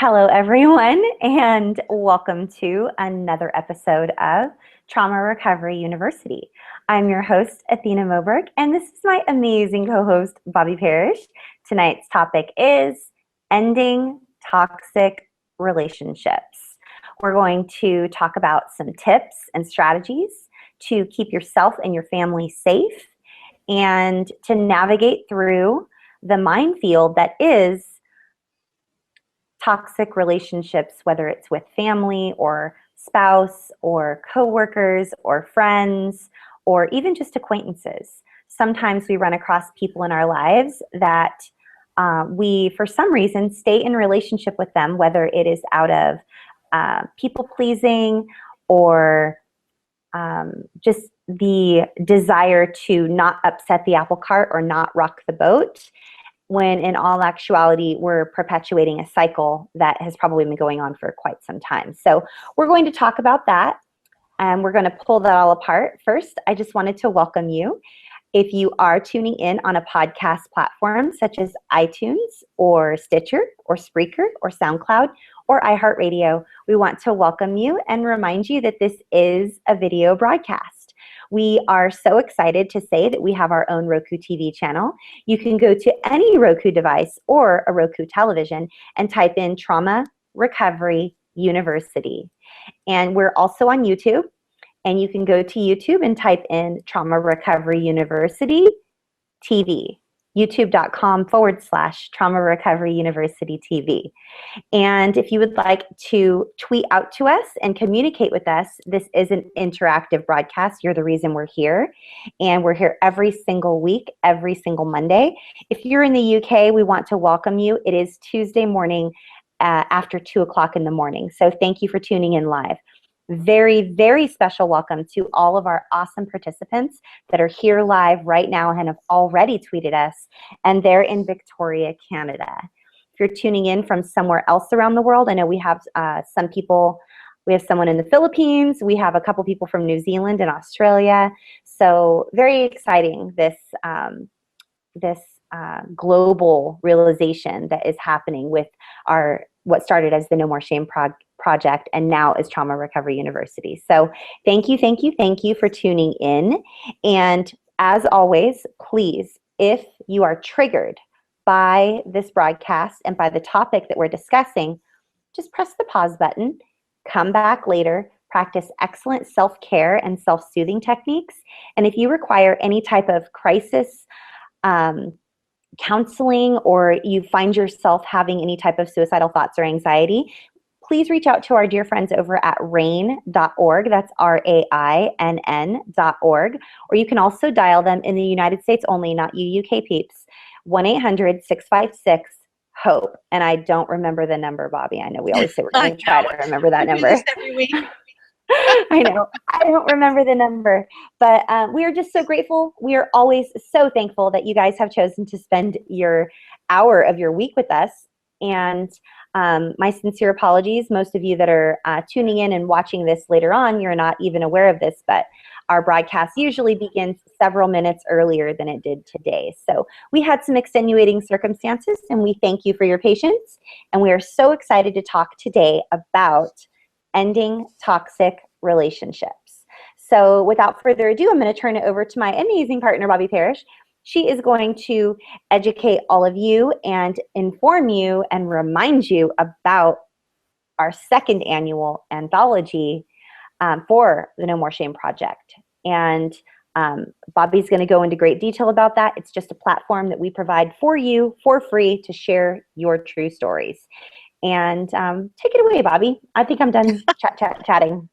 Hello, everyone, and welcome to another episode of Trauma Recovery University. I'm your host, Athena Moberg, and this is my amazing co-host, Bobby Parrish. Tonight's topic is ending toxic relationships. We're going to talk about some tips and strategies to keep yourself and your family safe and to navigate through the minefield that is toxic relationships, whether it's with family or spouse or coworkers or friends or even just acquaintances. Sometimes we run across people in our lives that we, for some reason, stay in relationship with them, whether it is out of people pleasing or just the desire to not upset the apple cart or not rock the boat, when in all actuality, we're perpetuating a cycle that has probably been going on for quite some time. So we're going to talk about that, and we're going to pull that all apart. First, I just wanted to welcome you. If you are tuning in on a podcast platform such as iTunes or Stitcher or Spreaker or SoundCloud or iHeartRadio, we want to welcome you and remind you that this is a video broadcast. We are so excited to say that we have our own Roku TV channel. You can go to any Roku device or a Roku television and type in Trauma Recovery University. And we're also on YouTube. And you can go to YouTube and type in Trauma Recovery University TV, youtube.com/Trauma Recovery University TV. And if you would like to tweet out to us and communicate with us, this is an interactive broadcast. You're the reason we're here. And we're here every single week, every single Monday. If you're in the UK, we want to welcome you. It is Tuesday morning after 2 o'clock in the morning. So thank you for tuning in live. Very, very special welcome to all of our awesome participants that are here live right now and have already tweeted us, and they're in Victoria, Canada. If you're tuning in from somewhere else around the world, I know we have some people, we have someone in the Philippines, we have a couple people from New Zealand and Australia, so very exciting, this global realization that is happening with our what started as the No More Shame project and now is Trauma Recovery University. So thank you for tuning in. And as always, please, if you are triggered by this broadcast and by the topic that we're discussing, just press the pause button, come back later, practice excellent self-care and self-soothing techniques. And if you require any type of crisis counseling, or you find yourself having any type of suicidal thoughts or anxiety, please reach out to our dear friends over at rainn.org. That's RAINN.org. Or you can also dial them in the United States only, not you UK peeps, 1-800-656-HOPE. And I don't remember the number, Bobby. I know we always say we're going to try to remember that number. Every week. I know. I don't remember the number, but we are just so grateful. We are always so thankful that you guys have chosen to spend your hour of your week with us. And my sincere apologies. Most of you that are tuning in and watching this later on, you're not even aware of this, but our broadcast usually begins several minutes earlier than it did today. So we had some extenuating circumstances, and we thank you for your patience. And we are so excited to talk today about ending toxic relationships. So without further ado, I'm going to turn it over to my amazing partner, Bobby Parrish. She is going to educate all of you and inform you and remind you about our second annual anthology for the No More Shame Project. And Bobby's going to go into great detail about that. It's just a platform that we provide for you for free to share your true stories. And take it away, Bobby. I think I'm done chatting.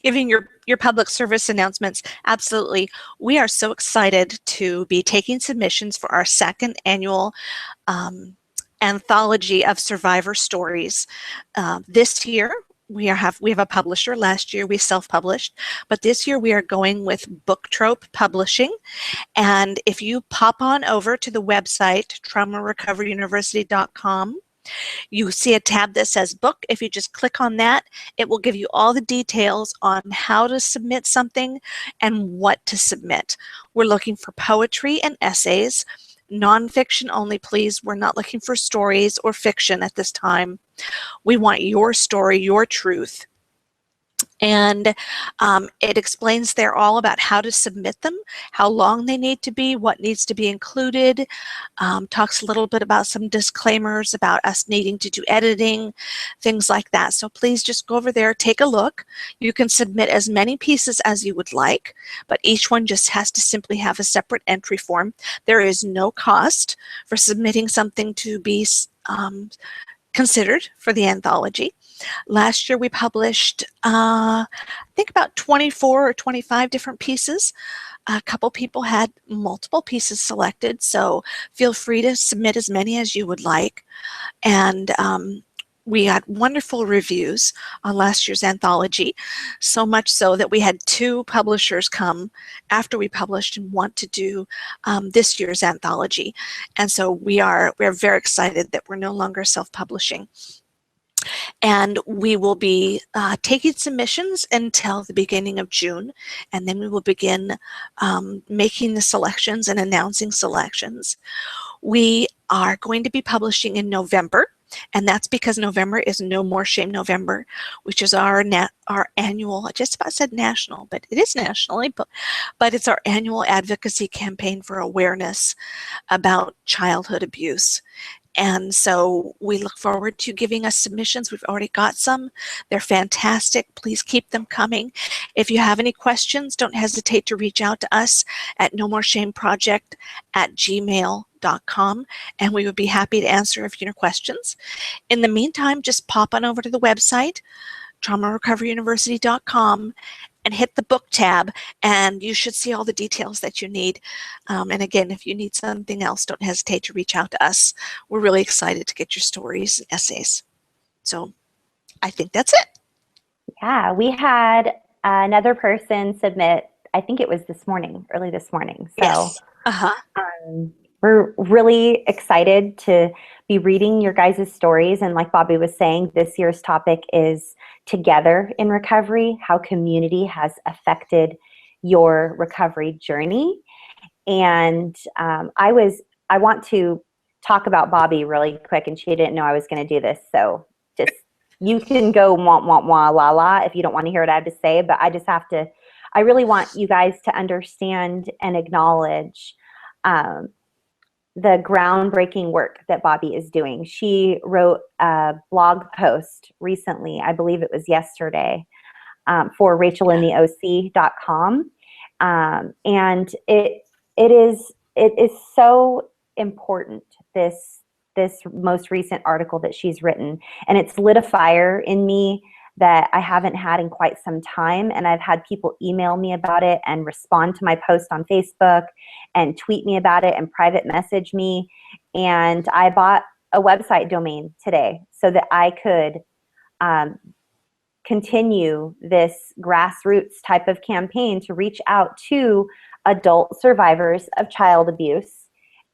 Giving your public service announcements. Absolutely. We are so excited to be taking submissions for our second annual anthology of survivor stories. This year, we have a publisher. Last year we self-published, but this year we are going with Book Trope Publishing. And if you pop on over to the website, traumarecoveryuniversity.com, you see a tab that says book. If you just click on that, it will give you all the details on how to submit something and what to submit. We're looking for poetry and essays. nonfiction only, please. We're not looking for stories or fiction at this time. We want your story, your truth. And it explains there all about how to submit them, how long they need to be, what needs to be included, talks a little bit about some disclaimers about us needing to do editing, things like that. So please just go over there, take a look. You can submit as many pieces as you would like, but each one just has to simply have a separate entry form. There is no cost for submitting something to be considered for the anthology. Last year we published, I think about 24 or 25 different pieces. A couple people had multiple pieces selected, so feel free to submit as many as you would like. And we had wonderful reviews on last year's anthology, so much so that we had 2 publishers come after we published and want to do this year's anthology. And so we're very excited that we're no longer self-publishing. And we will be taking submissions until the beginning of June, and then we will begin making the selections and announcing selections. We are going to be publishing in November, and that's because November is No More Shame November, which is our annual, I just about said national, but it is nationally, but it's our annual advocacy campaign for awareness about childhood abuse. And so we look forward to giving us submissions. We've already got some. They're fantastic. Please keep them coming. If you have any questions, don't hesitate to reach out to us at nomоreshameproject@gmail.com, and we would be happy to answer a few of your questions. In the meantime, just pop on over to the website, traumarecoveryuniversity.com, and hit the book tab, and you should see all the details that you need. And again, if you need something else, don't hesitate to reach out to us. We're really excited to get your stories and essays. So I think that's it. Yeah, we had another person submit, I think it was this morning, early this morning. So yes. We're really excited to be reading your guys' stories. And like Bobby was saying, this year's topic is Together in Recovery, how community has affected your recovery journey. And I want to talk about Bobby really quick, and she didn't know I was going to do this. So just, you can go wah, wah, wah, la, la, if you don't want to hear what I have to say, but I just have to, I really want you guys to understand and acknowledge the groundbreaking work that Bobby is doing. She wrote a blog post recently, I believe it was yesterday, for rachelintheoc.com. And it is so important, this most recent article that she's written, and it's lit a fire in me that I haven't had in quite some time. And I've had people email me about it and respond to my post on Facebook and tweet me about it and private message me. And I bought a website domain today so that I could continue this grassroots type of campaign to reach out to adult survivors of child abuse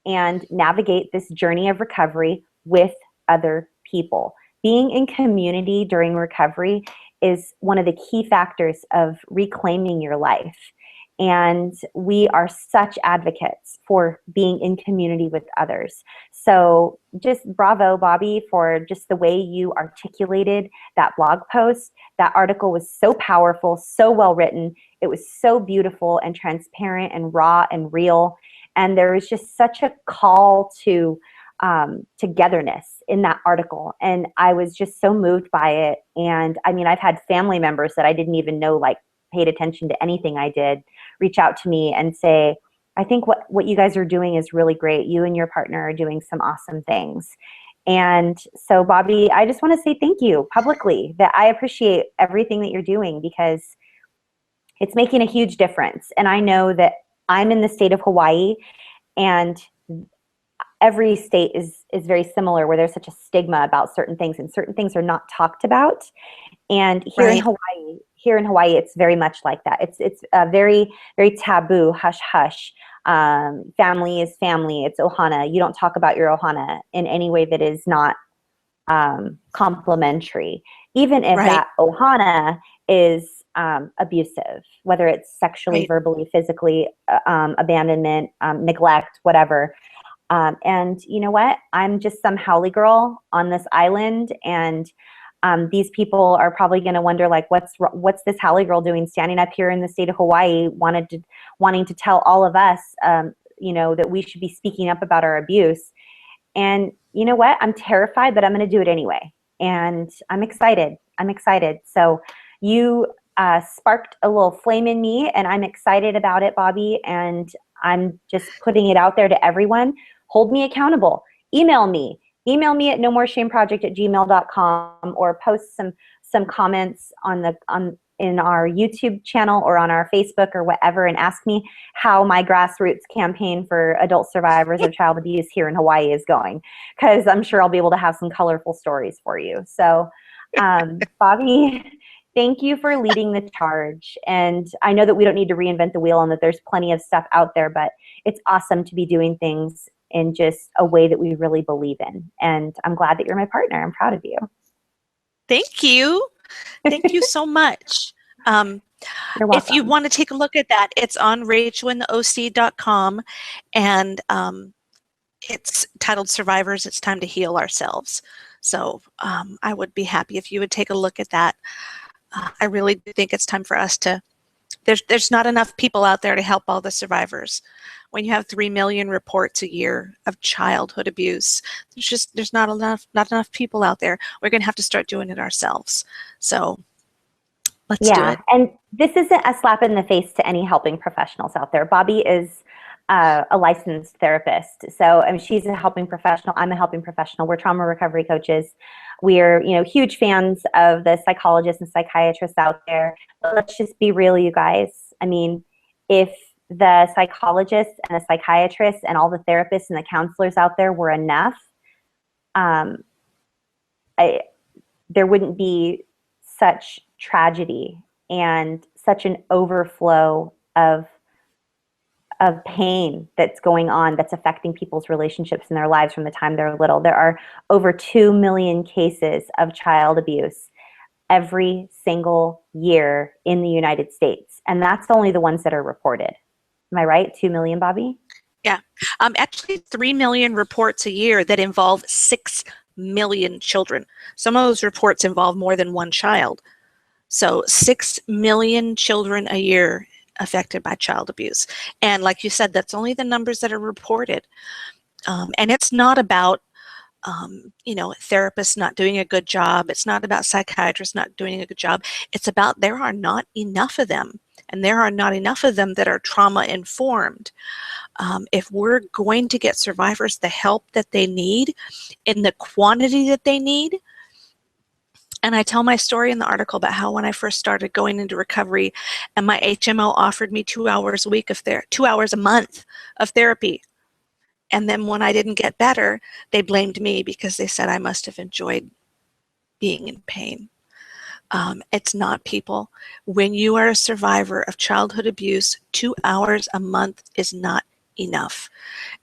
and navigate this journey of recovery with other people. Being in community during recovery is one of the key factors of reclaiming your life. And we are such advocates for being in community with others. So just bravo, Bobby, for just the way you articulated that blog post. That article was so powerful, so well written. It was so beautiful and transparent and raw and real. And there was just such a call to togetherness in that article. And I was just so moved by it. And I mean, I've had family members that I didn't even know, like, paid attention to anything I did, reach out to me and say, I think what you guys are doing is really great. You and your partner are doing some awesome things. And so, Bobby, I just want to say thank you publicly, that I appreciate everything that you're doing, because it's making a huge difference. And I know that I'm in the state of Hawaii, and every state is very similar, where there's such a stigma about certain things, and certain things are not talked about. And here in Hawaii, it's very much like that. It's a very, very taboo, hush hush. Family is family. It's ohana. You don't talk about your ohana in any way that is not complimentary, even if that ohana is abusive, whether it's sexually, verbally, physically, abandonment, neglect, whatever. And you know what? I'm just some haole girl on this island, and these people are probably going to wonder, like, what's this haole girl doing standing up here in the state of Hawaii, wanting to tell all of us, that we should be speaking up about our abuse. And you know what? I'm terrified, but I'm going to do it anyway. And I'm excited. I'm excited. So you sparked a little flame in me, and I'm excited about it, Bobby. And I'm just putting it out there to everyone. Hold me accountable. Email me. Email me at nomoreshameproject@gmail.com, or post some comments in our YouTube channel or on our Facebook or whatever, and ask me how my grassroots campaign for adult survivors of child abuse here in Hawaii is going, because I'm sure I'll be able to have some colorful stories for you. So, Bobby, thank you for leading the charge. And I know that we don't need to reinvent the wheel and that there's plenty of stuff out there, but it's awesome to be doing things in just a way that we really believe in. And I'm glad that you're my partner. I'm proud of you. Thank you. Thank you so much. You're welcome. If you want to take a look at that, it's on rachaelandoc.com, and it's titled Survivors, It's Time to Heal Ourselves. So I would be happy if you would take a look at that. I really do think it's time for us to, there's not enough people out there to help all the survivors. When you have 3 million reports a year of childhood abuse, there's not enough people out there. We're going to have to start doing it ourselves. So let's do it. And this isn't a slap in the face to any helping professionals out there. Bobby is a licensed therapist. So she's a helping professional. I'm a helping professional. We're trauma recovery coaches. We're, huge fans of the psychologists and psychiatrists out there. But let's just be real, you guys. I mean, if the psychologists and the psychiatrists and all the therapists and the counselors out there were enough, there wouldn't be such tragedy and such an overflow of pain that's going on, that's affecting people's relationships in their lives from the time they're little. There are over 2 million cases of child abuse every single year in the United States. And that's only the ones that are reported. Am I right? 2 million, Bobby? Yeah. Actually, 3 million reports a year that involve 6 million children. Some of those reports involve more than one child. So 6 million children a year affected by child abuse. And like you said, that's only the numbers that are reported. And it's not about, therapists not doing a good job. It's not about psychiatrists not doing a good job. It's about there are not enough of them. And there are not enough of them that are trauma informed. If we're going to get survivors the help that they need in the quantity that they need, and I tell my story in the article about how when I first started going into recovery and my HMO offered me 2 hours a week of 2 hours a month of therapy. And then when I didn't get better, they blamed me because they said I must have enjoyed being in pain. It's not, people. When you are a survivor of childhood abuse, 2 hours a month is not enough,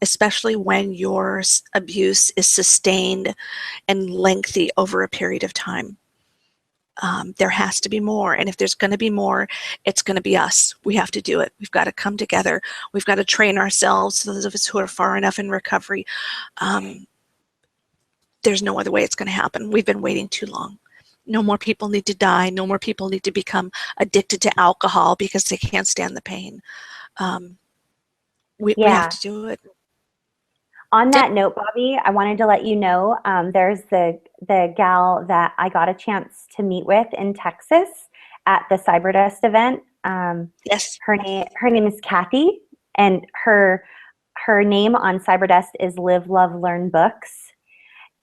especially when your abuse is sustained and lengthy over a period of time. There has to be more. And if there's going to be more, it's going to be us. We have to do it. We've got to come together. We've got to train ourselves. Those of us who are far enough in recovery, there's no other way it's going to happen. We've been waiting too long. No more people need to die. No more people need to become addicted to alcohol because they can't stand the pain. We have to do it. On that note, Bobby, I wanted to let you know there's the gal that I got a chance to meet with in Texas at the Cyberdust event. Yes. Her name is Kathy, and her name on Cyberdust is Live, Love, Learn Books.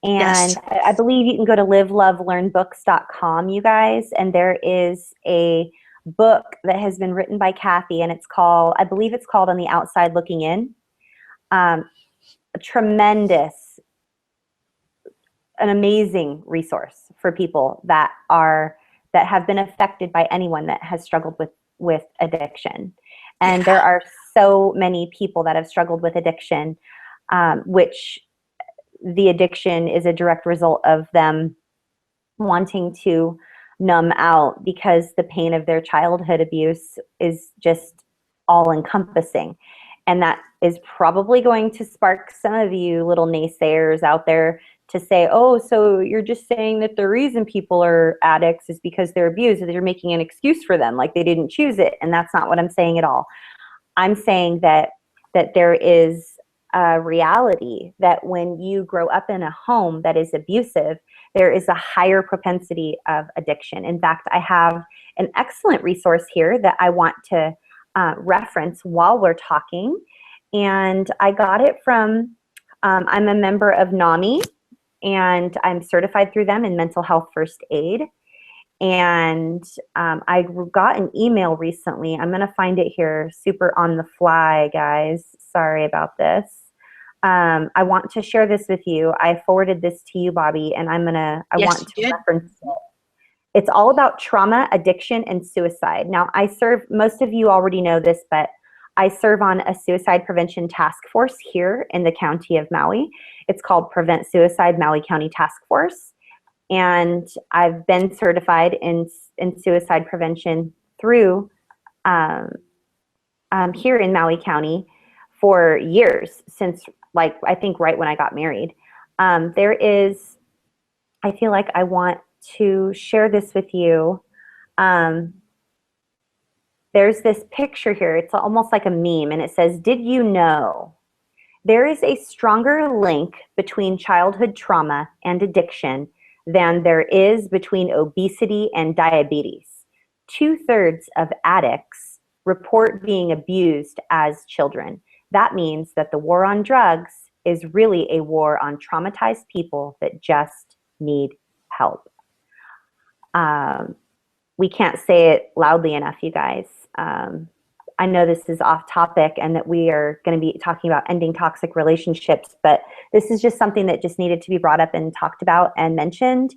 And yes. I believe you can go to livelovelearnbooks.com, you guys, and there is a book that has been written by Kathy, and I believe it's called On the Outside Looking In. A tremendous, an amazing resource for people that have been affected by anyone that has struggled with addiction. And there are so many people that have struggled with addiction, which the addiction is a direct result of them wanting to numb out because the pain of their childhood abuse is just all encompassing. And that is probably going to spark some of you little naysayers out there to say, oh, so you're just saying that the reason people are addicts is because they're abused, that you're making an excuse for them, like they didn't choose it. And that's not what I'm saying at all. I'm saying that there is a reality that when you grow up in a home that is abusive, there is a higher propensity of addiction. In fact, I have an excellent resource here that I want to reference while we're talking. And I got it from, I'm a member of NAMI, and I'm certified through them in mental health first aid. And I got an email recently. I'm going to find it here super on the fly, guys. Sorry about this. I want to share this with you. I forwarded this to you, Bobby, and I want to reference it. It's all about trauma, addiction, and suicide. Now, most of you already know this, but I serve on a suicide prevention task force here in the county of Maui. It's called Prevent Suicide Maui County Task Force. And I've been certified in suicide prevention through here in Maui County for years, since I think right when I got married. I feel like I want to share this with you. There's this picture here. It's almost like a meme, and it says, "Did you know there is a stronger link between childhood trauma and addiction than there is between obesity and diabetes? 2/3 of addicts report being abused as children." That means that the war on drugs is really a war on traumatized people that just need help. We can't say it loudly enough, you guys. I know this is off topic and that we are going to be talking about ending toxic relationships, but this is just something that just needed to be brought up and talked about and mentioned.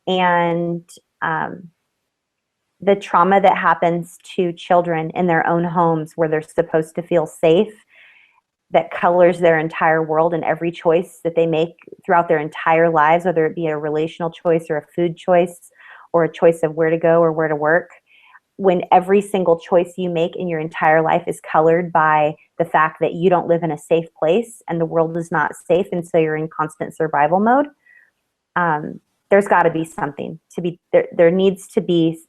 And the trauma that happens to children in their own homes where they're supposed to feel safe, that colors their entire world and every choice that they make throughout their entire lives, whether it be a relational choice or a food choice or a choice of where to go or where to work. When every single choice you make in your entire life is colored by the fact that you don't live in a safe place and the world is not safe, and so you're in constant survival mode, there's got to be something to be there. There needs to be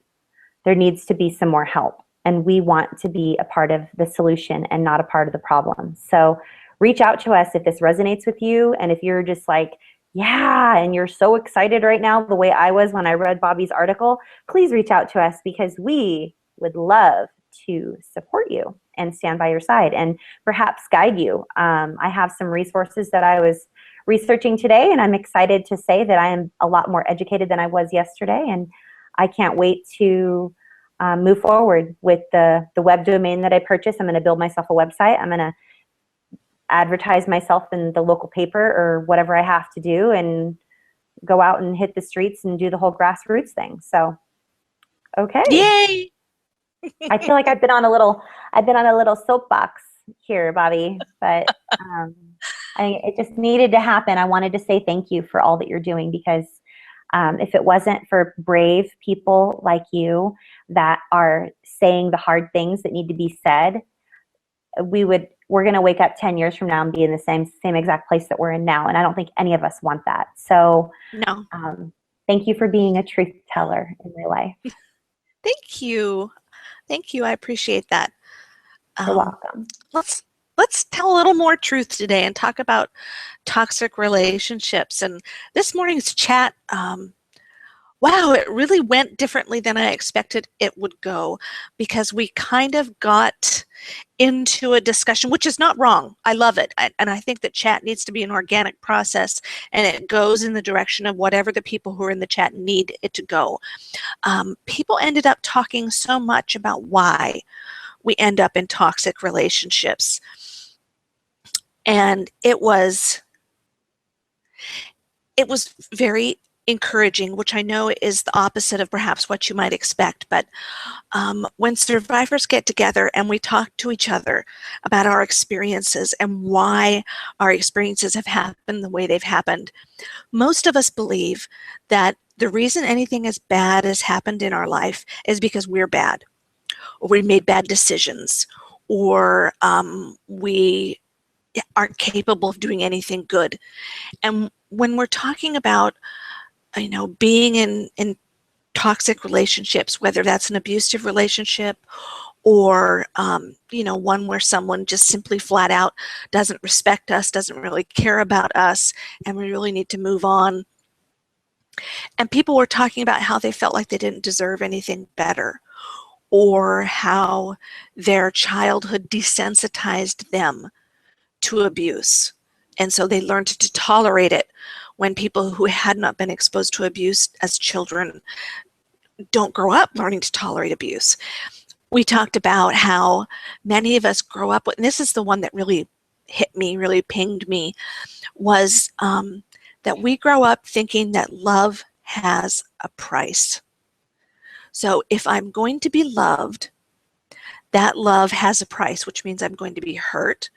some more help, and we want to be a part of the solution and not a part of the problem. So reach out to us if this resonates with you, and if you're just like, yeah, and you're so excited right now the way I was when I read Bobby's article, please reach out to us, because we would love to support you and stand by your side and perhaps guide you. I have some resources that I was researching today, and I'm excited to say that I am a lot more educated than I was yesterday, and I can't wait to move forward with the web domain that I purchased. I'm going to build myself a website. I'm going to advertise myself in the local paper or whatever I have to do, and go out and hit the streets and do the whole grassroots thing. So, okay. Yay! I feel like I've been on a little soapbox here, Bobby, but it just needed to happen. I wanted to say thank you for all that you're doing, because if it wasn't for brave people like you that are saying the hard things that need to be said, we're going to wake up 10 years from now and be in the same exact place that we're in now. And I don't think any of us want that. So no. Thank you for being a truth teller in my life. Thank you. Thank you. I appreciate that. You're welcome. Let's tell a little more truth today and talk about toxic relationships. And this morning's chat, wow, it really went differently than I expected it would go, because we kind of got into a discussion, which is not wrong. I love it. And I think that chat needs to be an organic process, and it goes in the direction of whatever the people who are in the chat need it to go. People ended up talking so much about why we end up in toxic relationships. And it was very encouraging, which I know is the opposite of perhaps what you might expect. But when survivors get together and we talk to each other about our experiences and why our experiences have happened the way they've happened, most of us believe that the reason anything as bad has happened in our life is because we're bad, or we made bad decisions, or we aren't capable of doing anything good. And when we're talking about, being in toxic relationships, whether that's an abusive relationship or, one where someone just simply flat out doesn't respect us, doesn't really care about us, and we really need to move on. And people were talking about how they felt like they didn't deserve anything better, or how their childhood desensitized them to abuse. And so they learned to tolerate it when people who had not been exposed to abuse as children don't grow up learning to tolerate abuse. We talked about how many of us grow up with, and this is the one that really hit me, really pinged me, was that we grow up thinking that love has a price. So if I'm going to be loved, that love has a price, which means I'm going to be hurt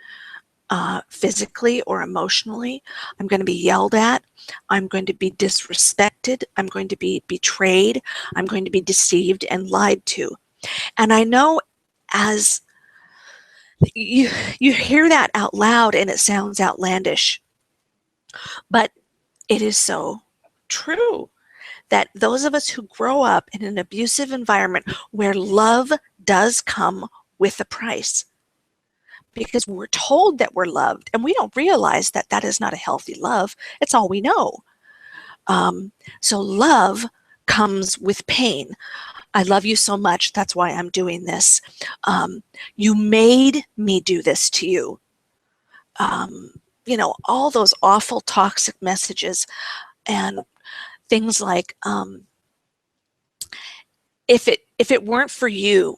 physically or emotionally. I'm going to be yelled at. I'm going to be disrespected. I'm going to be betrayed. I'm going to be deceived and lied to. And I know as you hear that out loud and it sounds outlandish, but it is so true that those of us who grow up in an abusive environment where love does come with a price, because we're told that we're loved and we don't realize that that is not a healthy love. It's all we know. So love comes with pain. I love you so much. That's why I'm doing this. You made me do this to you. All those awful toxic messages and things like, if it weren't for you,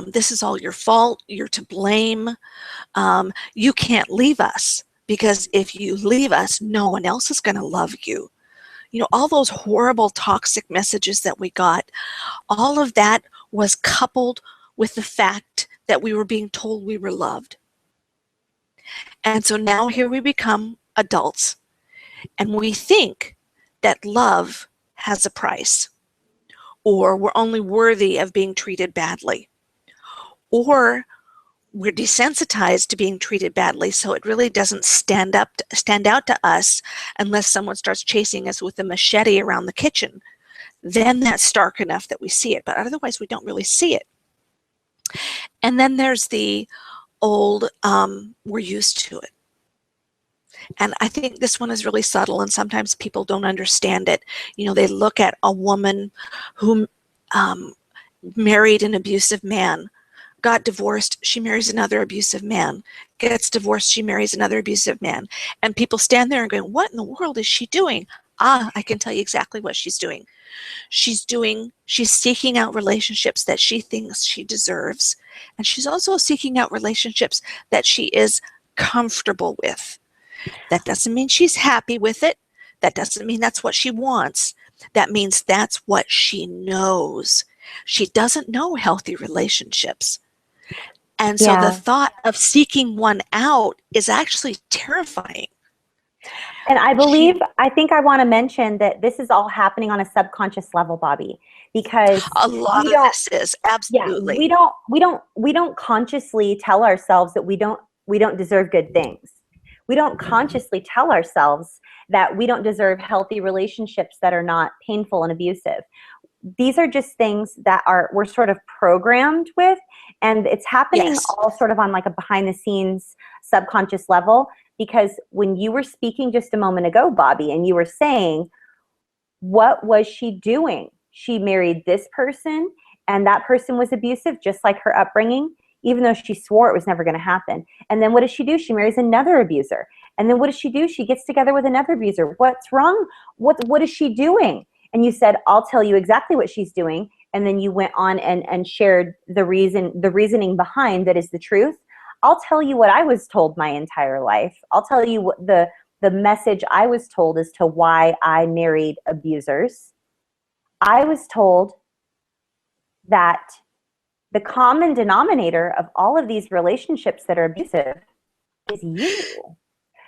this is all your fault. You're to blame. You can't leave us, because if you leave us, no one else is going to love you. All those horrible toxic messages that we got, all of that was coupled with the fact that we were being told we were loved. And so now here we become adults, and we think that love has a price, or we're only worthy of being treated badly, or we're desensitized to being treated badly, so it really doesn't stand out to us unless someone starts chasing us with a machete around the kitchen. Then that's stark enough that we see it, but otherwise we don't really see it. And then there's the old, we're used to it. And I think this one is really subtle, and sometimes people don't understand it. They look at a woman who married an abusive man, got divorced, she marries another abusive man, gets divorced, she marries another abusive man. And people stand there and go, what in the world is she doing? I can tell you exactly what she's doing. She's seeking out relationships that she thinks she deserves. And she's also seeking out relationships that she is comfortable with. That doesn't mean she's happy with it. That doesn't mean that's what she wants. That means that's what she knows. She doesn't know healthy relationships. And so the thought of seeking one out is actually terrifying. And I think I want to mention that this is all happening on a subconscious level, Bobby, because a lot of this is absolutely. Yeah, we don't consciously tell ourselves that we don't deserve good things. We don't consciously tell ourselves that we don't deserve healthy relationships that are not painful and abusive. These are just things that we're sort of programmed with, and it's happening all sort of on like a behind the scenes subconscious level. Because when you were speaking just a moment ago, Bobby, and you were saying, what was she doing? She married this person, and that person was abusive, just like her upbringing, even though she swore it was never going to happen. And then what does she do? She marries another abuser. And then what does she do? She gets together with another abuser. What's wrong? What is she doing? And you said, I'll tell you exactly what she's doing. And then you went on and shared the reasoning behind that is the truth. I'll tell you what I was told my entire life. I'll tell you what the message I was told as to why I married abusers. I was told that the common denominator of all of these relationships that are abusive is you.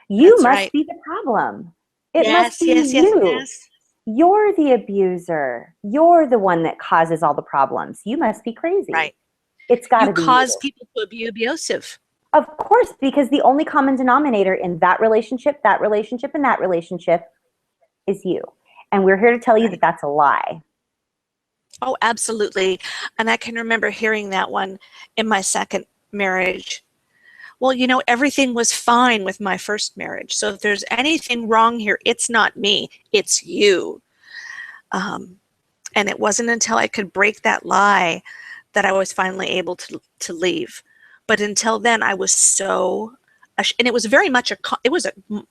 You must be the problem. It must be you. Yes. You're the abuser. You're the one that causes all the problems. You must be crazy. Right. It's got You to be cause you. people to be abusive. Of course, because the only common denominator in that relationship, and that relationship is you. And we're here to tell you that Right. that's a lie. Oh, absolutely. And I can remember hearing that one in my second marriage. Well, everything was fine with my first marriage. So if there's anything wrong here, it's not me, it's you. Um, and it wasn't until I could break that lie that I was finally able to leave. But until then, I was so, and it was very much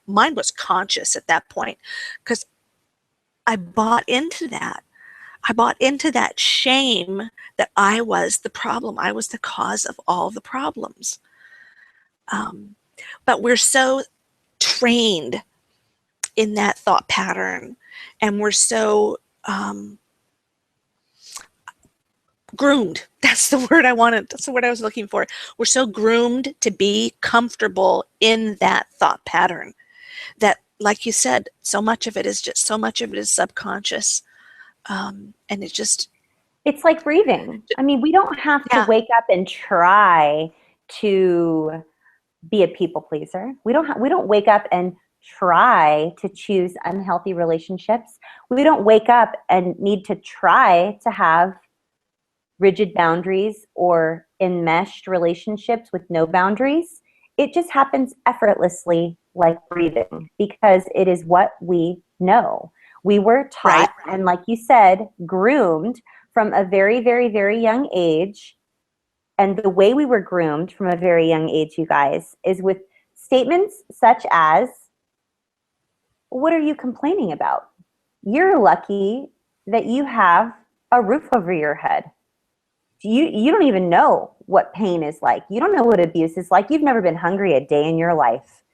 mine was conscious at that point, because I bought into that. I bought into that shame that I was the problem. I was the cause of all the problems. Um, but we're so trained in that thought pattern, and we're so groomed. That's the word I wanted. That's the word I was looking for. We're so groomed to be comfortable in that thought pattern that, like you said, so much of it is subconscious. And it just, It's like breathing. I mean, we don't have to yeah, wake up and try to be a people pleaser. We don't wake up and try to choose unhealthy relationships. We don't wake up and need to try to have rigid boundaries or enmeshed relationships with no boundaries. It just happens effortlessly, like breathing, because it is what we know. We were right, taught, and like you said, groomed from a very, very, very young age. And the way we were groomed from a very young age, you guys, is with statements such as, what are you complaining about? You're lucky that you have a roof over your head. You don't even know what pain is like. You don't know what abuse is like. You've never been hungry a day in your life.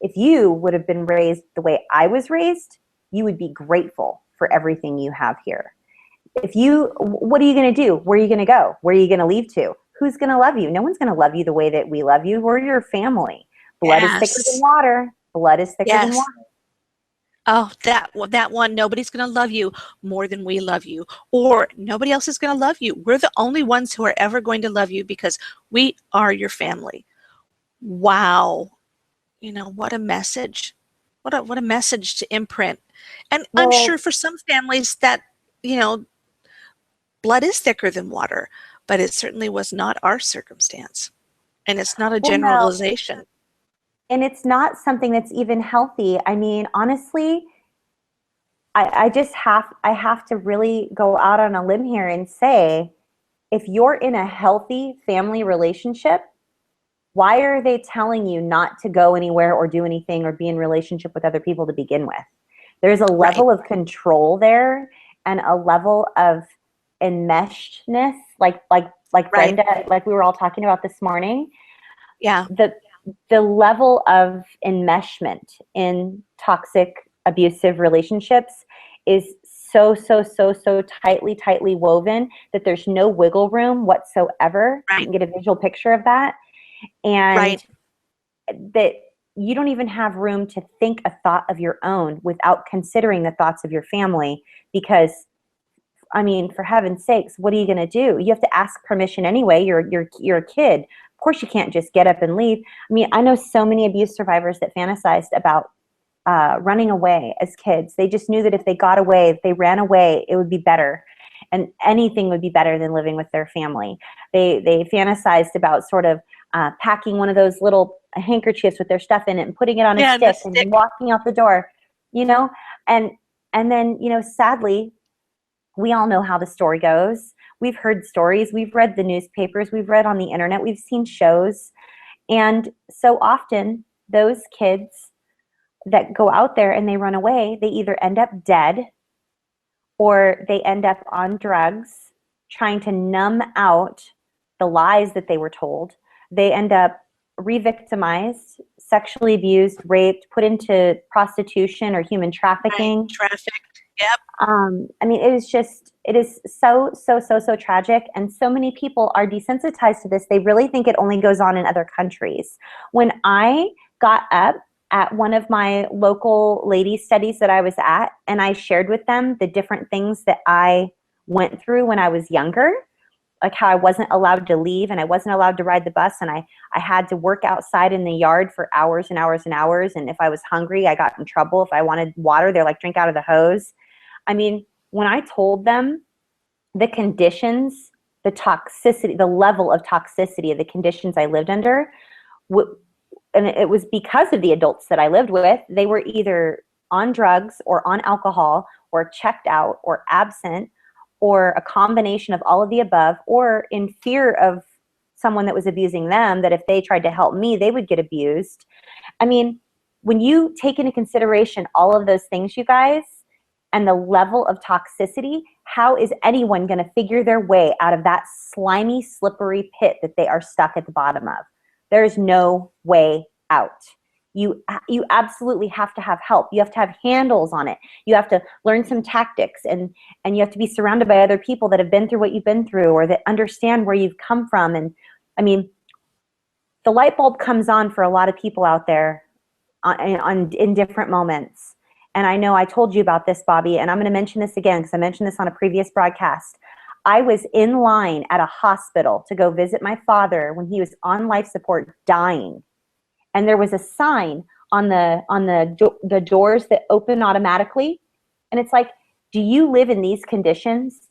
If you would have been raised the way I was raised, you would be grateful for everything you have here. If you, what are you going to do? Where are you going to go? Where are you going to leave to? Who's going to love you? No one's going to love you the way that we love you. We're your family. Blood is thicker than yes, water. Blood is thicker than yes. water. Oh, that one, nobody's going to love you more than we love you, or nobody else is going to love you. We're the only ones who are ever going to love you because we are your family. Wow. What a message. What a message to imprint. And I'm sure Well, for some families that, you know, blood is thicker than water, but it certainly was not our circumstance. And it's not a well, no, generalization. and it's not something that's even healthy. I mean, honestly, I have to really go out on a limb here and say, if you're in a healthy family relationship, why are they telling you not to go anywhere or do anything or be in relationship with other people to begin with? There's a Right. level of control there and a level of enmeshedness, like Right. Brenda, like we were all talking about this morning. Yeah. The the level of enmeshment in toxic abusive relationships is so tightly woven that there's no wiggle room whatsoever. You Right. can get a visual picture of that. And Right. that you don't even have room to think a thought of your own without considering the thoughts of your family. Because, I mean, for heaven's sakes, what are you going to do? You have to ask permission anyway. You're a kid. Of course, you can't just get up and leave. I mean, I know so many abuse survivors that fantasized about running away as kids. They just knew that if they got away, if they ran away, it would be better, and anything would be better than living with their family. They fantasized about sort of packing one of those little handkerchiefs with their stuff in it and putting it on a Yeah. And the stick and stick. walking out the door, you know, and then sadly, we all know how the story goes. We've heard stories, we've read the newspapers, we've read on the internet, we've seen shows, and so often those kids that go out there and they run away, they either end up dead or they end up on drugs trying to numb out the lies that they were told. They end up re-victimized, sexually abused, raped, put into prostitution or human Right. trafficking. Trafficked. Yep. I mean, it is so tragic. And so many people are desensitized to this. They really think it only goes on in other countries. When I got up at one of my local ladies' studies that I was at, and I shared with them the different things that I went through when I was younger, like how I wasn't allowed to leave and I wasn't allowed to ride the bus, and I had to work outside in the yard for hours and hours and hours. And if I was hungry, I got in trouble. If I wanted water, they're like, drink out of the hose. I mean, when I told them the conditions, the toxicity, the level of toxicity of the conditions I lived under, and it was because of the adults that I lived with, they were either on drugs or on alcohol or checked out or absent or a combination of all of the above, or in fear of someone that was abusing them, that if they tried to help me, they would get abused. I mean, when you take into consideration all of those things, you guys, and the level of toxicity, how is anyone going to figure their way out of that slimy, slippery pit that they are stuck at the bottom of? There's no way out. You absolutely have to have help. You have to have handles on it. You have to learn some tactics, and you have to be surrounded by other people that have been through what you've been through, or that understand where you've come from. And I mean, the light bulb comes on for a lot of people out there in different moments. And I know I told you about this, Bobby, and I'm going to mention this again because I mentioned this on a previous broadcast. I was in line at a hospital to go visit my father when he was on life support, dying. And there was a sign on the doors that open automatically. And it's like, do you live in these conditions?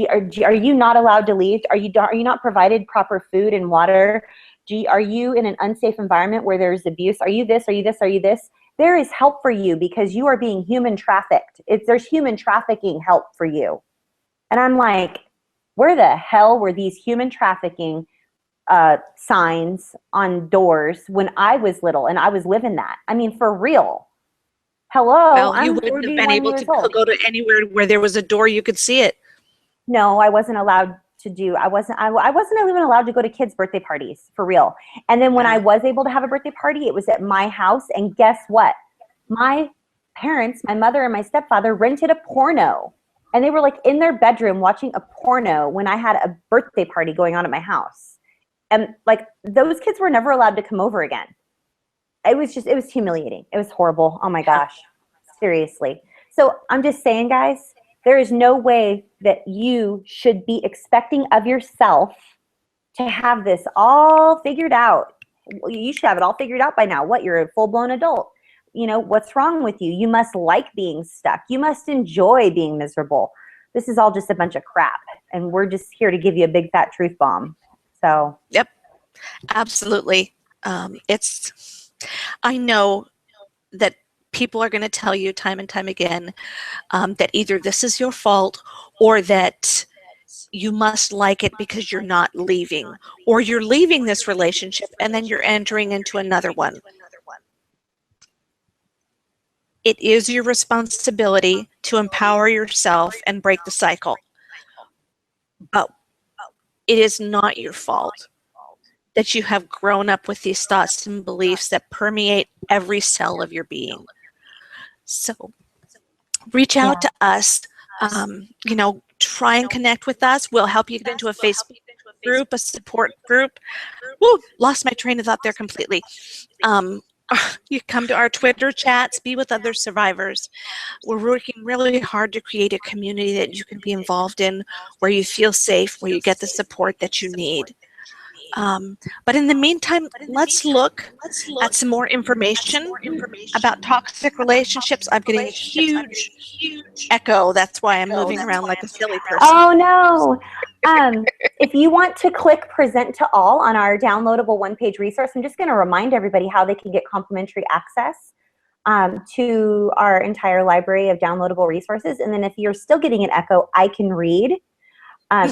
Are you not allowed to leave? Are you not provided proper food and water? Are you in an unsafe environment where there's abuse? Are you this? Are you this? Are you this? There is help for you because you are being human trafficked. There's human trafficking help for you. And I'm like, where the hell were these human trafficking signs on doors when I was little and I was living that? I mean, for real. Hello, Well, you I'm wouldn't have been 41 able years to old. go to anywhere where there was a door you could see it. No, I wasn't allowed to do. I wasn't even allowed to go to kids' birthday parties, for real. And then when I was able to have a birthday party, it was at my house. And guess what? My parents, my mother and my stepfather, rented a porno. And they were like in their bedroom watching a porno when I had a birthday party going on at my house. And like, those kids were never allowed to come over again. It was humiliating. It was horrible. Oh my gosh. Seriously. So I'm just saying, guys, there is no way that you should be expecting of yourself to have this all figured out. You should have it all figured out by now. What? You're a full-blown adult. You know, what's wrong with you? You must like being stuck. You must enjoy being miserable. This is all just a bunch of crap. And we're just here to give you a big fat truth bomb. So. Yep, absolutely. I know that people are going to tell you time and time again that either this is your fault or that you must like it because you're not leaving, or you're leaving this relationship and then you're entering into another one. It is your responsibility to empower yourself and break the cycle. But it is not your fault that you have grown up with these thoughts and beliefs that permeate every cell of your being. So reach out to us, try and connect with us. We'll help you get into a Facebook group, a support group. Woo, lost my train of thought there completely. You come to our Twitter chats, be with other survivors. We're working really hard to create a community that you can be involved in, where you feel safe, where you get the support that you need. But in the meantime, let's look at some more information about toxic relationships. I'm getting a huge echo. That's why I'm moving around like a silly person. Oh, no. If you want to click present to all on our downloadable one-page resource, I'm just going to remind everybody how they can get complimentary access to our entire library of downloadable resources. And then if you're still getting an echo, I can read.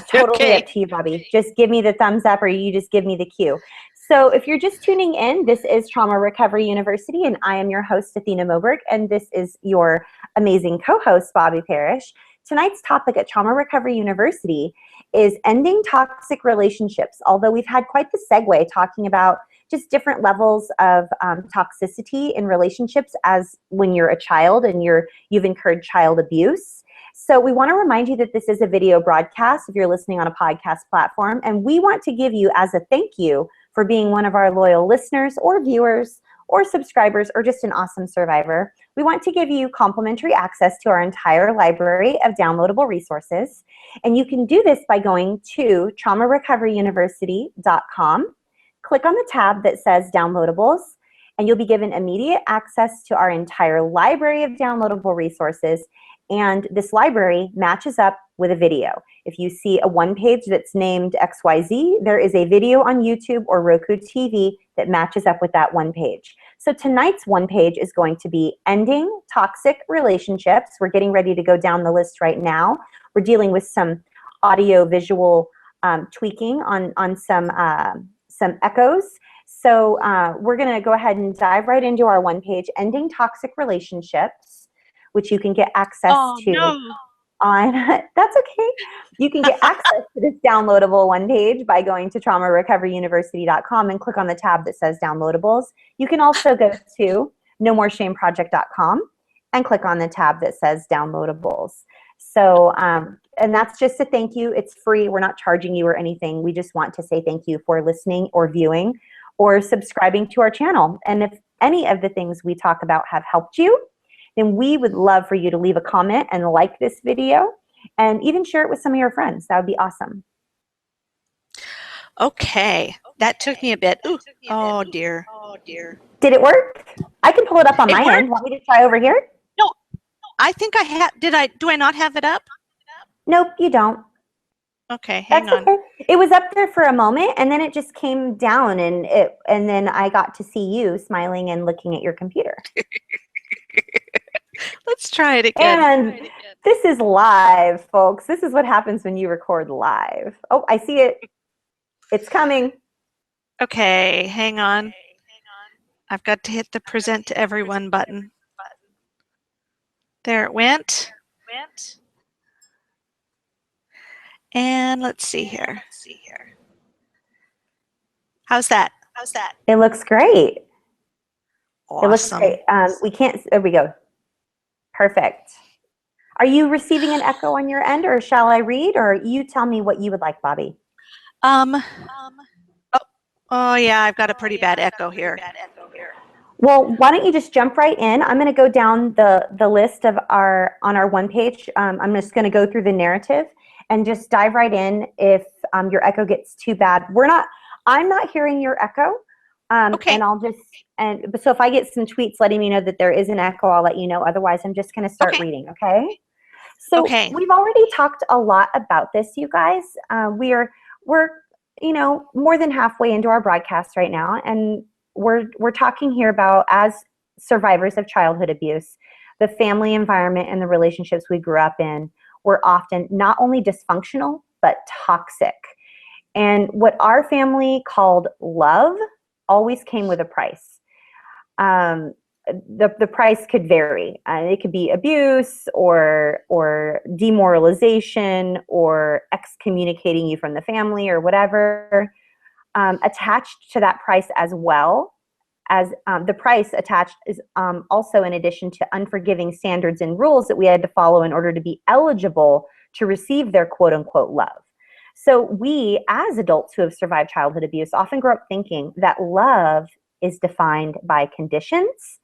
Totally up to you, Bobby. Just give me the thumbs up, or you just give me the cue. So if you're just tuning in, this is Trauma Recovery University, and I am your host, Athena Moberg, and this is your amazing co-host, Bobby Parrish. Tonight's topic at Trauma Recovery University is ending toxic relationships, although we've had quite the segue talking about just different levels of toxicity in relationships as when you're a child and you've incurred child abuse. So we want to remind you that this is a video broadcast if you're listening on a podcast platform, and we want to give you as a thank you for being one of our loyal listeners or viewers or subscribers, or just an awesome survivor, we want to give you complimentary access to our entire library of downloadable resources. And you can do this by going to traumarecoveryuniversity.com, click on the tab that says downloadables, and you'll be given immediate access to our entire library of downloadable resources. And this library matches up with a video. If you see a one page that's named XYZ, there is a video on YouTube or Roku TV that matches up with that one page. So tonight's one page is going to be ending toxic relationships. We're getting ready to go down the list right now. We're dealing with some audio visual tweaking on some echoes. So we're going to go ahead and dive right into our one page, ending toxic relationships, which you can get access to. No. On that's okay. You can get access to this downloadable one page by going to traumarecoveryuniversity.com and click on the tab that says downloadables. You can also go to nomoreshameproject.com and click on the tab that says downloadables. So, and that's just a thank you. It's free. We're not charging you or anything. We just want to say thank you for listening or viewing or subscribing to our channel. And if any of the things we talk about have helped you, then we would love for you to leave a comment and like this video and even share it with some of your friends. That would be awesome. Okay, that took me a bit. Ooh, oh dear. Did it work? I can pull it up on my end. Want me to try over here? No, I think I have. Do I not have it up? Nope, you don't. Okay, hang on. Okay. It was up there for a moment and then it just came down and then I got to see you smiling and looking at your computer. Let's try it again. And this is live, folks. This is what happens when you record live. Oh, I see it. It's coming. Okay, hang on. I've got to hit the present to everyone button. There it went. And let's see here. How's that? It looks great. Awesome. It looks great. We can't, there we go. Perfect. Are you receiving an echo on your end, or shall I read, or you tell me what you would like, Bobby? Oh yeah, I've got a pretty bad echo here. Well, why don't you just jump right in? I'm going to go down the list of on our one page. I'm just going to go through the narrative and just dive right in if your echo gets too bad. I'm not hearing your echo. Okay. And so if I get some tweets letting me know that there is an echo, I'll let you know. Otherwise, I'm just going to start reading, okay? So we've already talked a lot about this, you guys. We're more than halfway into our broadcast right now, and we're talking here about, as survivors of childhood abuse, the family environment and the relationships we grew up in were often not only dysfunctional, but toxic. And what our family called love always came with a price. The price could vary. It could be abuse or demoralization or excommunicating you from the family or whatever. Attached to that price as well as the price attached is also in addition to unforgiving standards and rules that we had to follow in order to be eligible to receive their quote unquote love. So we, as adults who have survived childhood abuse, often grow up thinking that love is defined by conditions,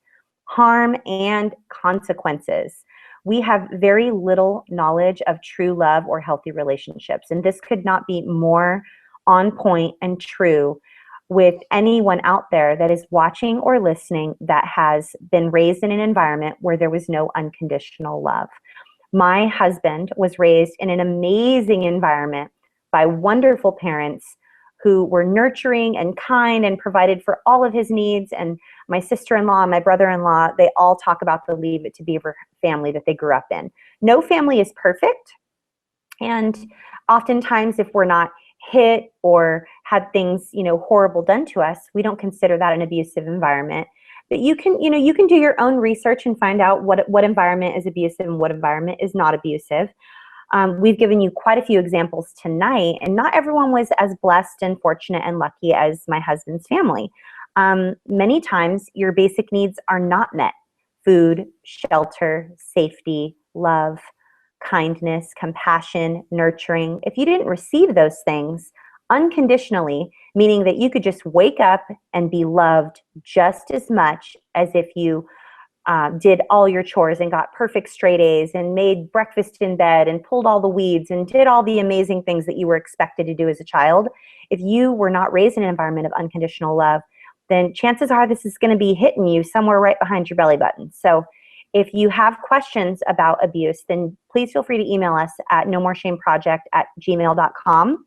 harm, and consequences. We have very little knowledge of true love or healthy relationships, and this could not be more on point and true with anyone out there that is watching or listening that has been raised in an environment where there was no unconditional love. My husband was raised in an amazing environment by wonderful parents who were nurturing and kind and provided for all of his needs. And my sister-in-law and my brother-in-law, they all talk about the Leave It to Beaver family that they grew up in. No family is perfect. And oftentimes if we're not hit or had things, horrible done to us, we don't consider that an abusive environment. But you can do your own research and find out what environment is abusive and what environment is not abusive. We've given you quite a few examples tonight, and not everyone was as blessed and fortunate and lucky as my husband's family. Many times your basic needs are not met. Food, shelter, safety, love, kindness, compassion, nurturing. If you didn't receive those things unconditionally, meaning that you could just wake up and be loved just as much as if you did all your chores and got perfect straight A's and made breakfast in bed and pulled all the weeds and did all the amazing things that you were expected to do as a child. If you were not raised in an environment of unconditional love, then chances are this is going to be hitting you somewhere right behind your belly button. So if you have questions about abuse, then please feel free to email us at nomoreshameproject@gmail.com.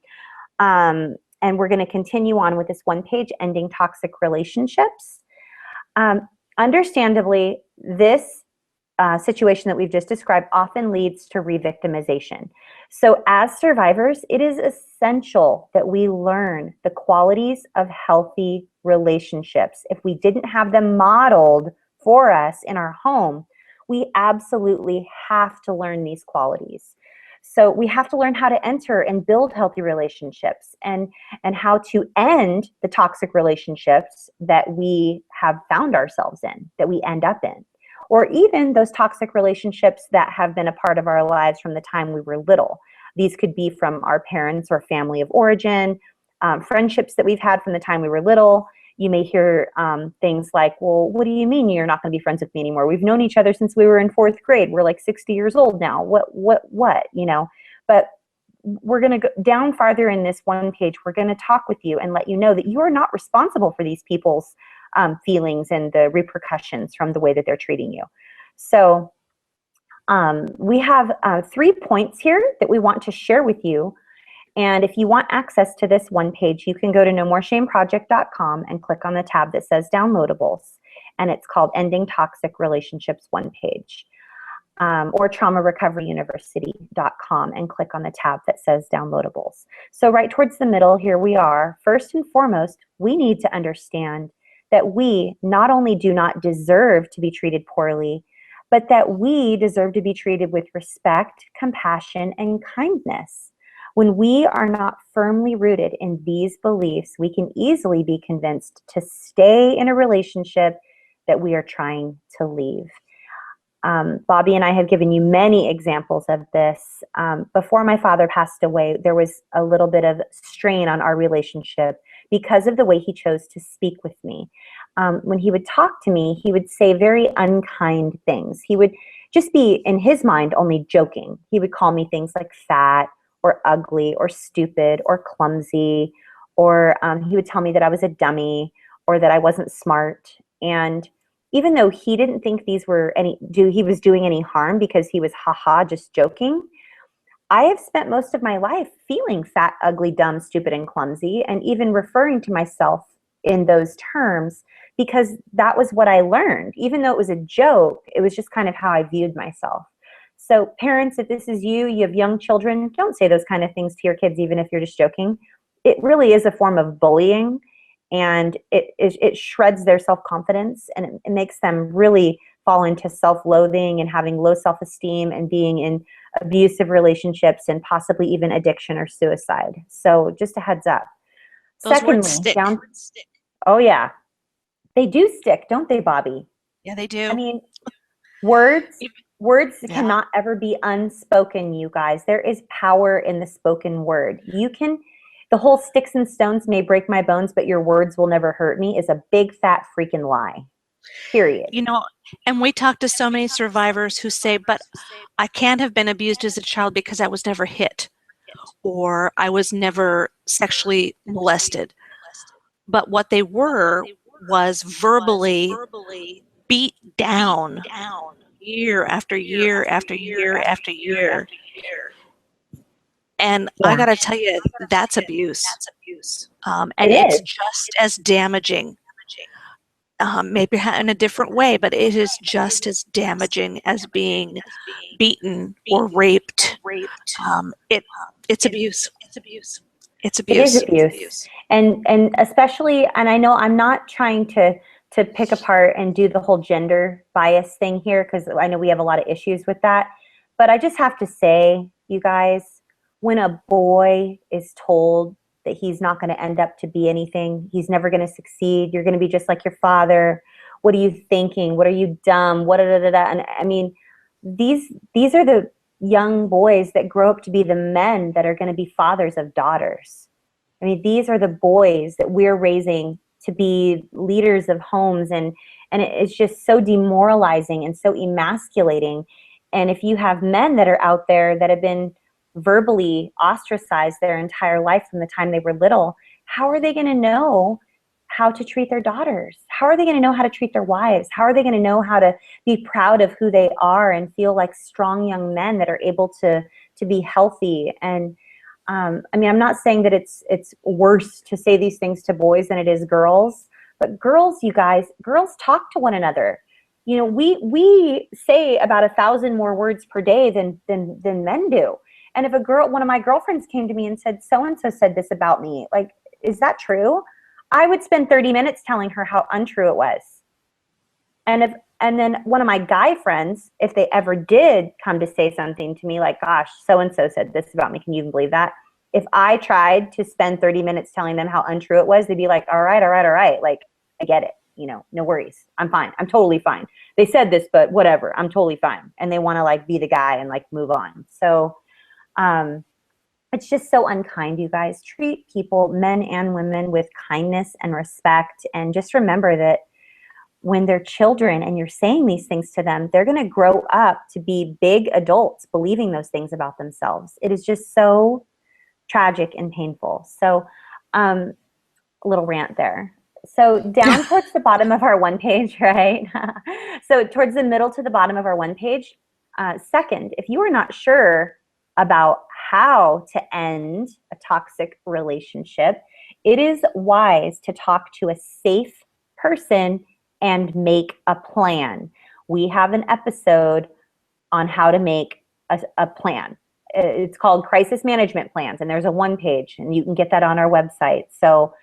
And we're going to continue on with this one page, Ending Toxic Relationships. Understandably, this situation that we've just described often leads to re-victimization. So as survivors, it is essential that we learn the qualities of healthy relationships. If we didn't have them modeled for us in our home, we absolutely have to learn these qualities. So we have to learn how to enter and build healthy relationships, and how to end the toxic relationships that we have found ourselves in, that we end up in, or even those toxic relationships that have been a part of our lives from the time we were little. These could be from our parents or family of origin, friendships that we've had from the time we were little. You may hear things like, well, what do you mean you're not going to be friends with me anymore? We've known each other since we were in 4th grade. We're like 60 years old now. What, you know? But we're going to go down farther in this one page. We're going to talk with you and let you know that you are not responsible for these people's feelings and the repercussions from the way that they're treating you. So we have 3 points here that we want to share with you. And if you want access to this one page, you can go to nomoreshameproject.com and click on the tab that says Downloadables. And it's called Ending Toxic Relationships One Page. Or traumarecoveryuniversity.com and click on the tab that says Downloadables. So right towards the middle, here we are. First and foremost, we need to understand that we not only do not deserve to be treated poorly, but that we deserve to be treated with respect, compassion, and kindness. When we are not firmly rooted in these beliefs, we can easily be convinced to stay in a relationship that we are trying to leave. Bobby and I have given you many examples of this. Before my father passed away, there was a little bit of strain on our relationship because of the way he chose to speak with me. When he would talk to me, he would say very unkind things. He would just be, in his mind, only joking. He would call me things like fat or ugly or stupid or clumsy, or he would tell me that I was a dummy or that I wasn't smart. And even though he didn't think these were he was doing any harm because he was just joking, I have spent most of my life feeling fat, ugly, dumb, stupid, and clumsy, and even referring to myself in those terms because that was what I learned. Even though it was a joke, it was just kind of how I viewed myself. So parents, if this is you, you have young children, don't say those kind of things to your kids, even if you're just joking. It really is a form of bullying, and it shreds their self-confidence, and it makes them really fall into self-loathing and having low self-esteem and being in abusive relationships and possibly even addiction or suicide. So just a heads up. Those words stick. Oh yeah, they do stick, don't they, Bobby? Yeah, they do. I mean, words cannot ever be unspoken, you guys. There is power in the spoken word. The whole sticks and stones may break my bones, but your words will never hurt me is a big fat freaking lie. Period. You know, and we talk to so many survivors who say, but I can't have been abused as a child because I was never hit or I was never sexually molested. But what they were was verbally beat down year after year after year after year. And I got to tell you, that's abuse. And it's just as damaging, maybe in a different way, but it is just as damaging as being beaten or raped. It's abuse. It's abuse. It is abuse. And especially, and I know I'm not trying to pick apart and do the whole gender bias thing here, because I know we have a lot of issues with that. But I just have to say, you guys, when a boy is told that he's not going to end up to be anything, he's never going to succeed, you're going to be just like your father, what are you thinking? What are you dumb? And I mean, these are the young boys that grow up to be the men that are going to be fathers of daughters. I mean, these are the boys that we're raising to be leaders of homes, and it's just so demoralizing and so emasculating. And if you have men that are out there that have been verbally ostracized their entire life from the time they were little, how are they going to know how to treat their daughters? How are they going to know how to treat their wives? How are they going to know how to be proud of who they are and feel like strong young men that are able to be healthy? And I mean, I'm not saying that it's worse to say these things to boys than it is girls, but girls, you guys, girls talk to one another. You know, we say about 1,000 more words per day than men do. And if one of my girlfriends came to me and said, so and so said this about me, like, is that true? I would spend 30 minutes telling her how untrue it was. And then one of my guy friends, if they ever did come to say something to me like, gosh, so-and-so said this about me, can you even believe that? If I tried to spend 30 minutes telling them how untrue it was, they'd be like, all right. Like, I get it. You know, no worries. I'm fine. I'm totally fine. They said this, but whatever. I'm totally fine. And they want to like be the guy and like move on. So, it's just so unkind, you guys. Treat people, men and women, with kindness and respect. And just remember that when they're children and you're saying these things to them, they're going to grow up to be big adults believing those things about themselves. It is just so tragic and painful. So a little rant there. So down towards the bottom of our one page, right? So towards the middle to the bottom of our one page, second, if you are not sure about how to end a toxic relationship, it is wise to talk to a safe person and make a plan. We have an episode on how to make a plan. It's called Crisis Management Plans, and there's a one page, and you can get that on our website. So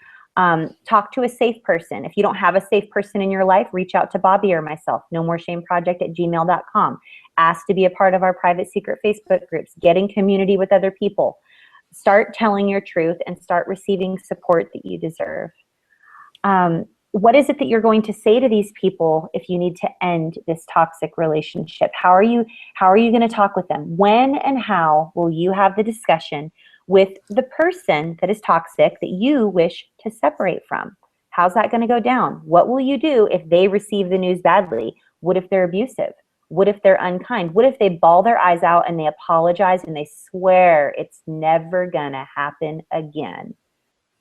talk to a safe person. If you don't have a safe person in your life, reach out to Bobby or myself, nomoreshameproject@gmail.com. Ask to be a part of our private secret Facebook groups. Get in community with other people. Start telling your truth and start receiving support that you deserve. What is it that you're going to say to these people if you need to end this toxic relationship? How are you going to talk with them? When and how will you have the discussion with the person that is toxic that you wish to separate from? How's that going to go down? What will you do if they receive the news badly? What if they're abusive? What if they're unkind? What if they bawl their eyes out and they apologize and they swear it's never going to happen again?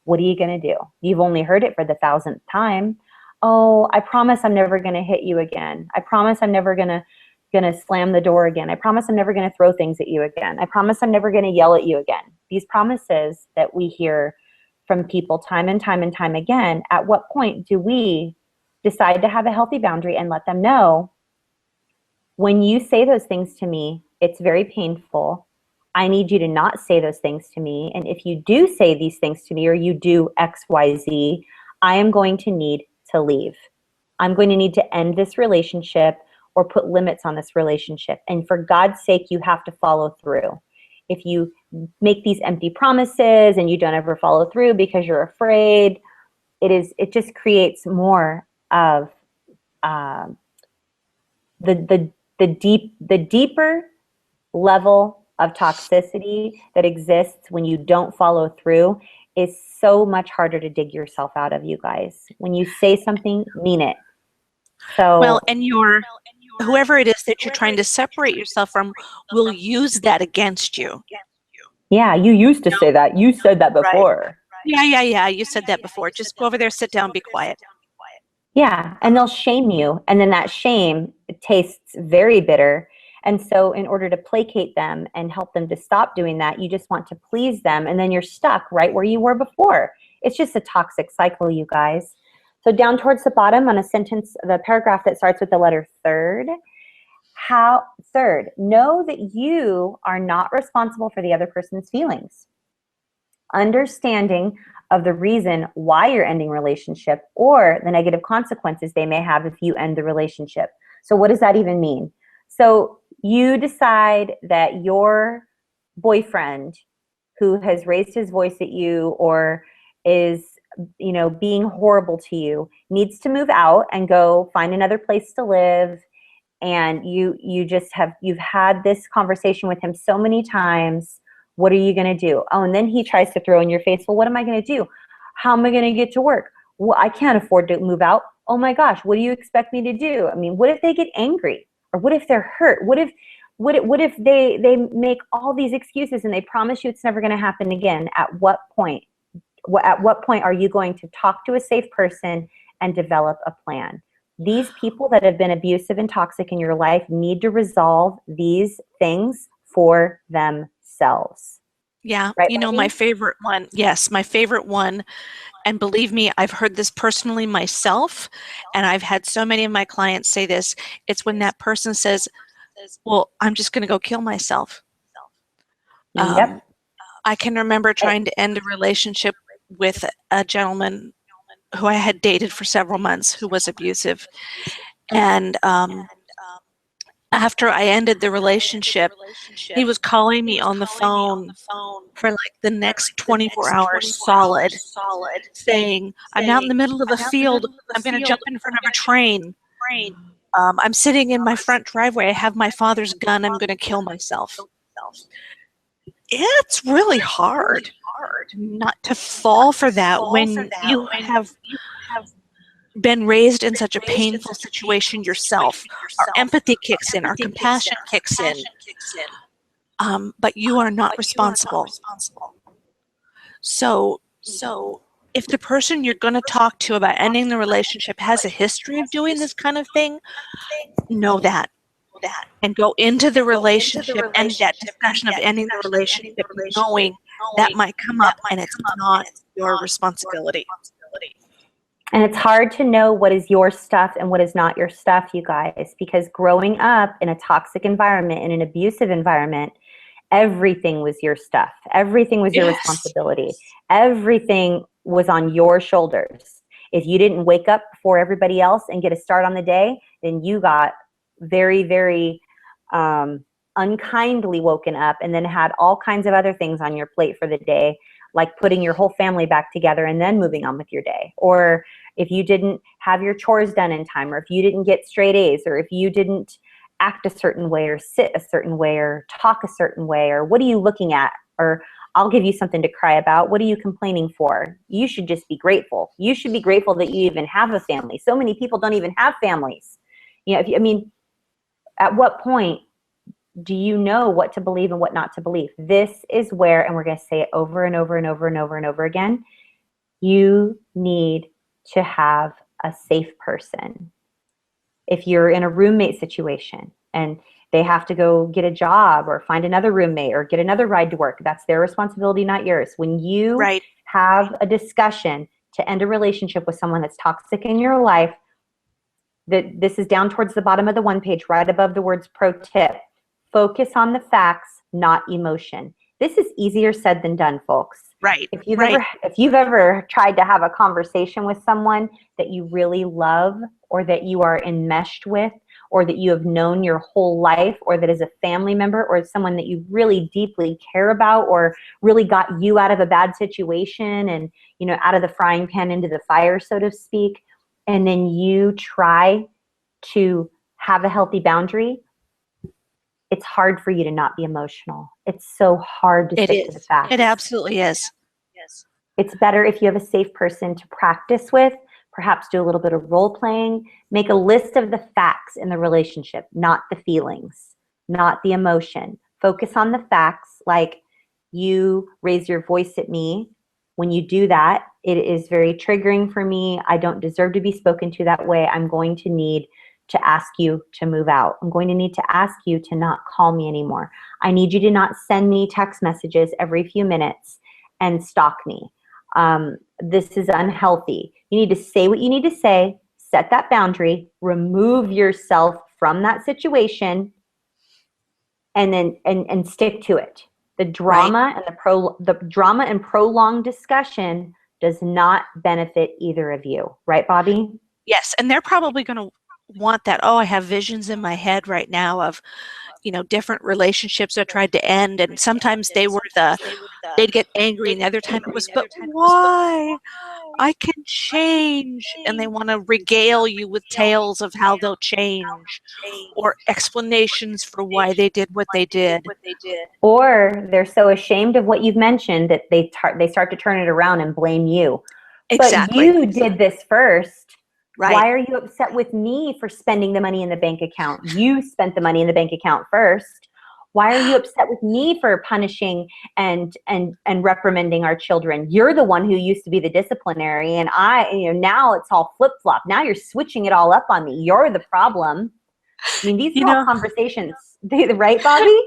What are you going to do? You've only heard it for the 1,000th time. Oh, I promise I'm never going to hit you again. I promise I'm never going to slam the door again. I promise I'm never going to throw things at you again. I promise I'm never going to yell at you again. These promises that we hear from people time and time and time again, at what point do we decide to have a healthy boundary and let them know, when you say those things to me, it's very painful. I need you to not say those things to me. And if you do say these things to me, or you do X, Y, Z, I am going to need to leave. I'm going to need to end this relationship or put limits on this relationship. And for God's sake, you have to follow through. If you make these empty promises and you don't ever follow through because you're afraid, it just creates more of the deeper level of toxicity that exists when you don't follow through is so much harder to dig yourself out of, you guys. When you say something, mean it. So well, and whoever it is that you're trying to separate yourself from will use that against you. Yeah, you used to say that. You said that before. Right. Yeah. You said that before. Just go over there, sit down, be quiet. Yeah, and they'll shame you. And then that shame tastes very bitter. And so in order to placate them and help them to stop doing that, you just want to please them. And then you're stuck right where you were before. It's just a toxic cycle, you guys. So down towards the bottom on the paragraph that starts with the letter third, know that you are not responsible for the other person's feelings. Understanding of the reason why you're ending relationship or the negative consequences they may have if you end the relationship. So what does that even mean? So you decide that your boyfriend, who has raised his voice at you or is, being horrible to you, needs to move out and go find another place to live. And you've had this conversation with him so many times. What are you going to do? Oh, and then he tries to throw in your face, well, what am I going to do? How am I going to get to work? Well, I can't afford to move out. Oh my gosh, what do you expect me to do? I mean, what if they get angry? Or what if they're hurt? What if they make all these excuses and they promise you it's never going to happen again? At what point? At what point are you going to talk to a safe person and develop a plan? These people that have been abusive and toxic in your life need to resolve these things for themselves. Yeah, Right, you know, Bobby? my favorite one, yes, my favorite one, and believe me, I've heard this personally myself, and I've had so many of my clients say this, it's when that person says, well, I'm just going to go kill myself. Yep. I can remember trying to end a relationship with a gentleman who I had dated for several months who was abusive. And after I ended the relationship, he was calling me on the phone for like the next 24 hours solid, saying, I'm out in the middle of a field. I'm going to jump in front of a train. I'm sitting in my front driveway. I have my father's gun. I'm going to kill myself. It's really hard not to fall for that when you have been raised in such a painful situation yourself. Our empathy kicks in, our compassion kicks in, but you are not responsible. So if the person you're going to talk to about ending the relationship has a history of doing this kind of thing, know that. And go into the relationship and that discussion of ending the relationship knowing that might come up and it's not your responsibility. And it's hard to know what is your stuff and what is not your stuff, you guys, because growing up in a toxic environment, in an abusive environment, everything was your stuff. Everything was your responsibility. Everything was on your shoulders. If you didn't wake up before everybody else and get a start on the day, then you got very, very unkindly woken up and then had all kinds of other things on your plate for the day, like putting your whole family back together and then moving on with your day. Or if you didn't have your chores done in time, or if you didn't get straight A's, or if you didn't act a certain way or sit a certain way or talk a certain way, or what are you looking at? Or I'll give you something to cry about. What are you complaining for? You should just be grateful. You should be grateful that you even have a family. So many people don't even have families. You know, I mean, at what point do you know what to believe and what not to believe? This is where, and we're going to say it over and over and over and over and over again, you need to have a safe person. If you're in a roommate situation and they have to go get a job or find another roommate or get another ride to work, that's their responsibility, not yours. When you have a discussion to end a relationship with someone that's toxic in your life, this is down towards the bottom of the one page, right above the words pro tip. Focus on the facts, not emotion. This is easier said than done, folks. Right. If you've ever tried to have a conversation with someone that you really love or that you are enmeshed with or that you have known your whole life or that is a family member or someone that you really deeply care about or really got you out of a bad situation and, you know, out of the frying pan into the fire, so to speak, and then you try to have a healthy boundary, it's hard for you to not be emotional. It's so hard to stick to the facts. It absolutely is. It's better if you have a safe person to practice with, perhaps do a little bit of role playing, make a list of the facts in the relationship, not the feelings, not the emotion. Focus on the facts, like you raise your voice at me. When you do that, it is very triggering for me. I don't deserve to be spoken to that way. I'm going to need to ask you to move out. I'm going to need to ask you to not call me anymore. I need you to not send me text messages every few minutes and stalk me. This is unhealthy. You need to say what you need to say, set that boundary, remove yourself from that situation, and then and stick to it. The drama and the drama and prolonged discussion does not benefit either of you, right, Bobby? Yes, and they're probably going to want that. Oh, I have visions in my head right now of, you know, different relationships I tried to end, and sometimes they'd get angry, and the other time it was, but why? I can change. And they want to regale you with tales of how they'll change or explanations for why they did what they did. Or they're so ashamed of what you've mentioned that they start to turn it around and blame you. But Exactly. you did this first. Right. Why are you upset with me for spending the money in the bank account? You spent the money in the bank account first. Why are you upset with me for punishing and reprimanding our children? You're the one who used to be the disciplinary, and now it's all flip-flop. Now you're switching it all up on me. You're the problem. I mean, these are all conversations, right, Bobby?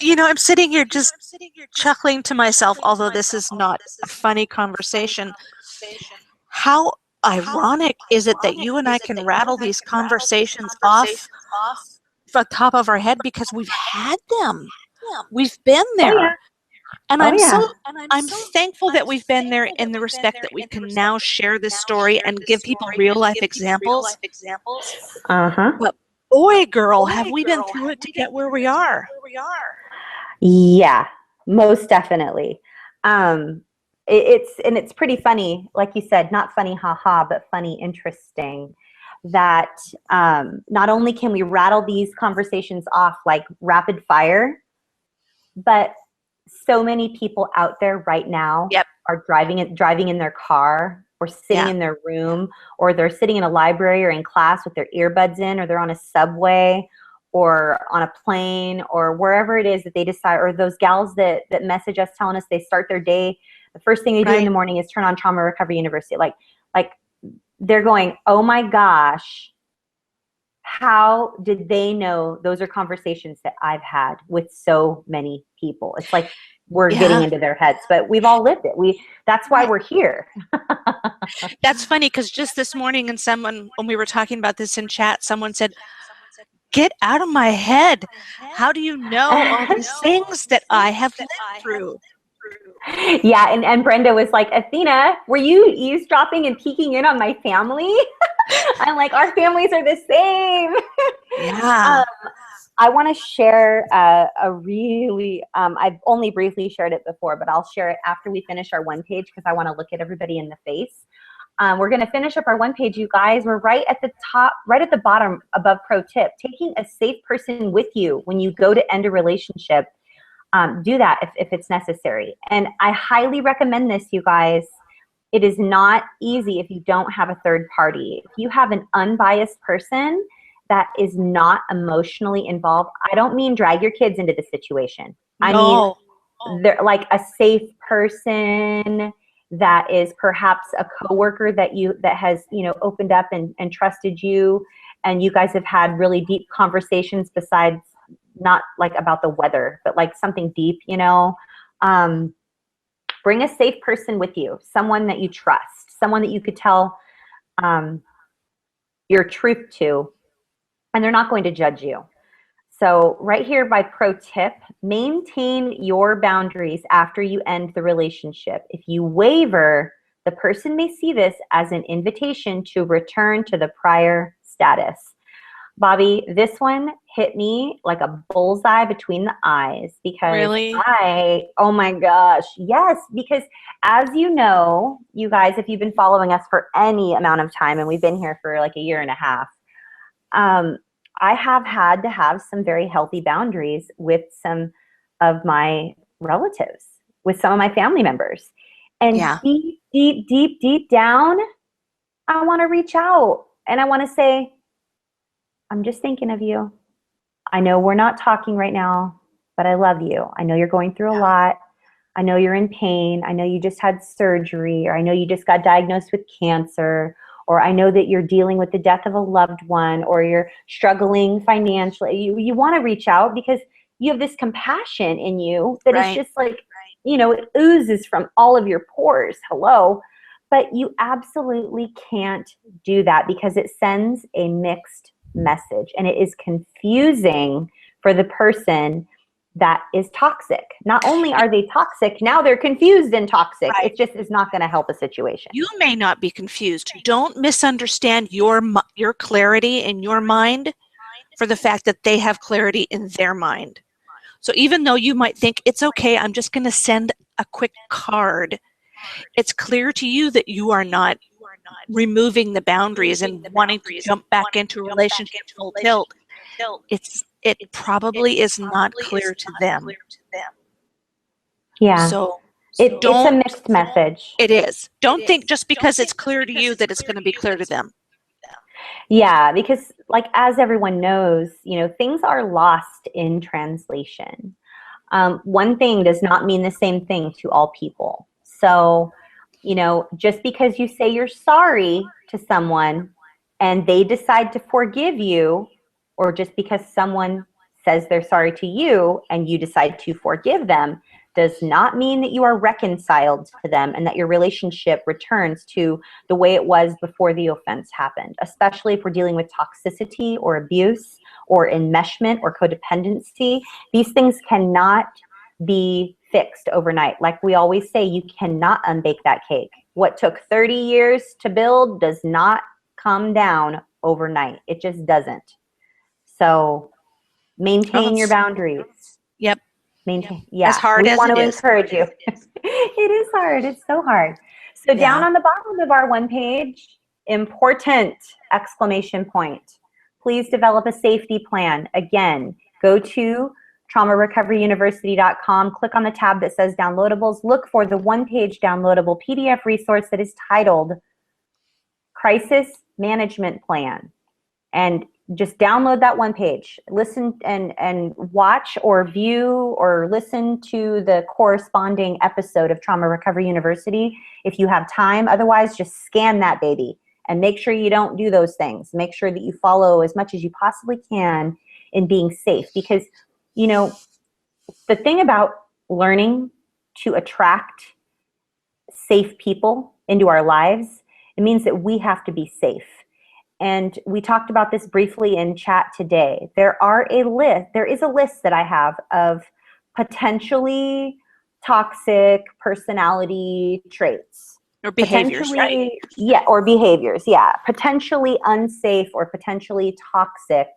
I'm sitting here just chuckling to myself, although this is not a funny conversation. How ironic is it that you and I can rattle these conversations off the top of our head because we've had them. We've been there. Oh, yeah. And I'm thankful that we've been there in the respect that we can now share this story and give people real life examples. But boy, girl, have we been through it to get where we are. Yeah, most definitely. It's pretty funny, like you said, not funny, haha, but funny, interesting, that not only can we rattle these conversations off like rapid fire, but so many people out there right now are driving in their car or sitting in their room, or they're sitting in a library or in class with their earbuds in, or they're on a subway or on a plane or wherever it is that they decide, or those gals that message us telling us they start their day, the first thing they do in the morning is turn on Trauma Recovery University. Like they're going, oh my gosh, how did they know those are conversations that I've had with so many people? It's like we're getting into their heads, but we've all lived it. That's why we're here. That's funny, because just this morning, when we were talking about this in chat, someone said, get out of my head. How do you know all these things that I have lived through? Yeah, and Brenda was like, Athena, were you eavesdropping and peeking in on my family? I'm like, our families are the same. Yeah. I want to share a really, I've only briefly shared it before, but I'll share it after we finish our one page because I want to look at everybody in the face. We're going to finish up our one page, you guys. We're right at the top, right at the bottom above pro tip. Taking a safe person with you when you go to end a relationship. Do that if it's necessary. And I highly recommend this, you guys. It is not easy if you don't have a third party. If you have an unbiased person that is not emotionally involved, I don't mean drag your kids into the situation. I mean, they're like a safe person that is perhaps a coworker that has opened up and trusted you, and you guys have had really deep conversations besides not like about the weather, but like something deep, bring a safe person with you, someone that you trust, someone that you could tell your truth to, and they're not going to judge you. So right here by pro tip, maintain your boundaries after you end the relationship. If you waver, the person may see this as an invitation to return to the prior status. Bobby, this one hit me like a bullseye between the eyes because oh my gosh, yes, because as you know, you guys, if you've been following us for any amount of time, and we've been here for like a year and a half, I have had to have some very healthy boundaries with some of my relatives, with some of my family members. And deep down, I want to reach out and I want to say, I'm just thinking of you. I know we're not talking right now, but I love you. I know you're going through a lot. I know you're in pain. I know you just had surgery, or I know you just got diagnosed with cancer, or I know that you're dealing with the death of a loved one, or you're struggling financially. You want to reach out because you have this compassion in you that is just like, it oozes from all of your pores. Hello. But you absolutely can't do that because it sends a mixed message, and it is confusing for the person that is toxic. Not only are they toxic, now they're confused and toxic. It just is not going to help a situation. You may not be confused. Don't misunderstand your clarity in your mind for the fact that they have clarity in their mind. So even though you might think it's okay, I'm just going to send a quick card, it's clear to you that you are not removing the boundaries and wanting to jump back into a relationship full tilt, it probably is not clear to them. Yeah. So It's a mixed message. It is. Don't think just because it's clear to you that it's going to be clear to them. Yeah, because like as everyone knows, things are lost in translation. One thing does not mean the same thing to all people. So, just because you say you're sorry to someone and they decide to forgive you, or just because someone says they're sorry to you and you decide to forgive them, does not mean that you are reconciled to them and that your relationship returns to the way it was before the offense happened, especially if we're dealing with toxicity or abuse or enmeshment or codependency. These things cannot be fixed overnight. Like we always say, you cannot unbake that cake. What took 30 years to build does not come down overnight. It just doesn't. So maintain your boundaries. Yep. Maintain. Yeah. As hard as we want it to is. encourage you. It is hard. It's so hard. So down on the bottom of our one page, important exclamation point. Please develop a safety plan. Again, go to traumarecoveryuniversity.com, click on the tab that says downloadables, look for the one-page downloadable PDF resource that is titled Crisis Management Plan. And just download that one page. Listen and watch or view or listen to the corresponding episode of Trauma Recovery University if you have time. Otherwise, just scan that baby and make sure you don't do those things. Make sure that you follow as much as you possibly can in being safe. Because, the thing about learning to attract safe people into our lives, it means that we have to be safe. And we talked about this briefly in chat today. There is a list that I have of potentially toxic personality traits. Or behaviors, right? Yeah, or behaviors, yeah. Potentially unsafe or potentially toxic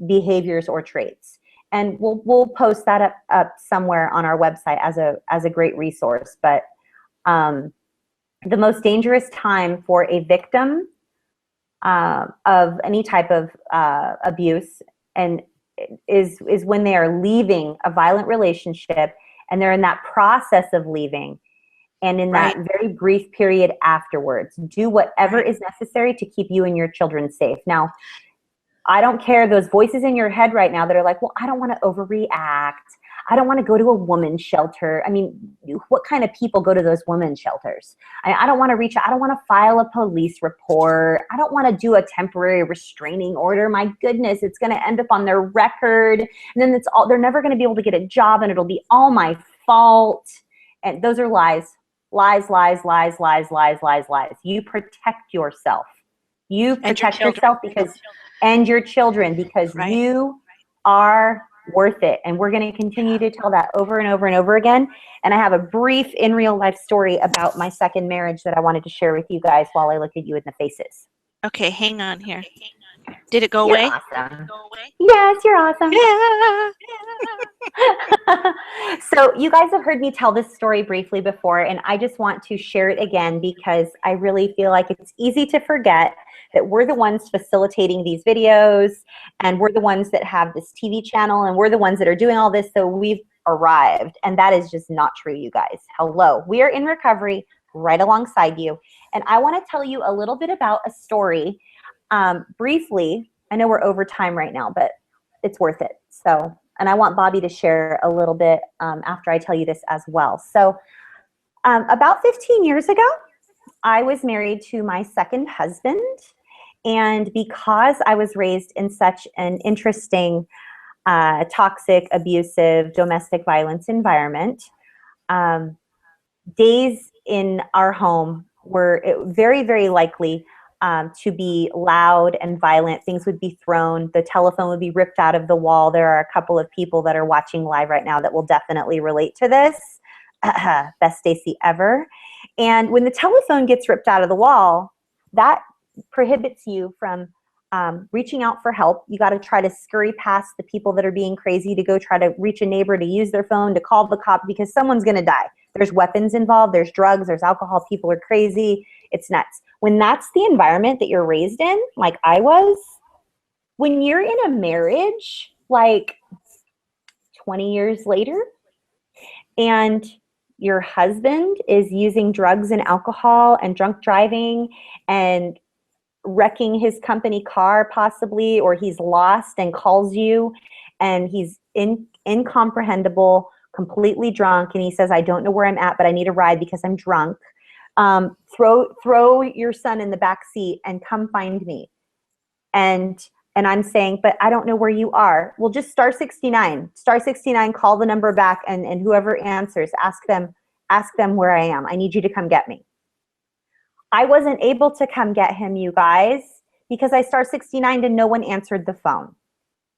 behaviors or traits. And we'll post that up somewhere on our website as a great resource. But the most dangerous time for a victim of any type of abuse and is when they are leaving a violent relationship and they're in that process of leaving and in that very brief period afterwards. Do whatever is necessary to keep you and your children safe. Now, I don't care those voices in your head right now that are like, well, I don't want to overreact. I don't want to go to a woman's shelter. I mean, what kind of people go to those women's shelters? I don't want to reach out. I don't want to file a police report. I don't want to do a temporary restraining order. My goodness, it's going to end up on their record. And then they're never going to be able to get a job and it'll be all my fault. And those are lies. Lies, lies, lies, lies, lies, lies, lies. You protect yourself. You protect yourself and your children because you are worth it. And we're going to continue to tell that over and over and over again. And I have a brief in real life story about my second marriage that I wanted to share with you guys while I look at you in the faces. Okay, hang on here. Did it go away? Awesome. Yes, you're awesome. Yeah. So you guys have heard me tell this story briefly before, and I just want to share it again because I really feel like it's easy to forget that we're the ones facilitating these videos and we're the ones that have this TV channel and we're the ones that are doing all this, so we've arrived. And that is just not true, you guys. Hello. We are in recovery right alongside you. And I want to tell you a little bit about a story briefly. I know we're over time right now, but it's worth it. So, and I want Bobby to share a little bit after I tell you this as well. So about 15 years ago, I was married to my second husband. And because I was raised in such an interesting, toxic, abusive, domestic violence environment, days in our home were very, very likely to be loud and violent. Things would be thrown. The telephone would be ripped out of the wall. There are a couple of people that are watching live right now that will definitely relate to this. Best Stacy ever. And when the telephone gets ripped out of the wall, that prohibits you from reaching out for help. You got to try to scurry past the people that are being crazy to go try to reach a neighbor to use their phone to call the cop because someone's going to die. There's weapons involved, there's drugs, there's alcohol, people are crazy. It's nuts. When that's the environment that you're raised in, like I was, when you're in a marriage, like 20 years later, and your husband is using drugs and alcohol and drunk driving and wrecking his company car possibly, or he's lost and calls you and he's incomprehensible, completely drunk, and he says, I don't know where I'm at, but I need a ride because I'm drunk. Throw your son in the back seat and come find me. And I'm saying, but I don't know where you are. Well, just star 69, call the number back, and whoever answers, ask them where I am. I need you to come get me. I wasn't able to come get him, you guys, because I star 69 and no one answered the phone.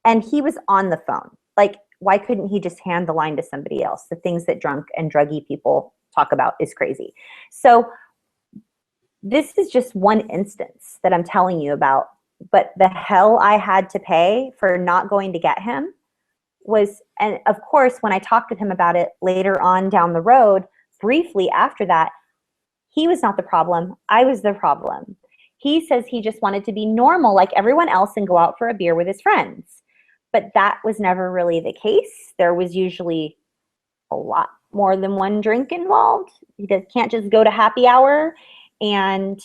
And he was on the phone. Like, why couldn't he just hand the line to somebody else? The things that drunk and druggy people talk about is crazy. So this is just one instance that I'm telling you about. But the hell I had to pay for not going to get him was, and of course, when I talked with him about it later on down the road, briefly after that, he was not the problem. I was the problem. He says he just wanted to be normal like everyone else and go out for a beer with his friends. But that was never really the case. There was usually a lot more than one drink involved. He can't just go to happy hour and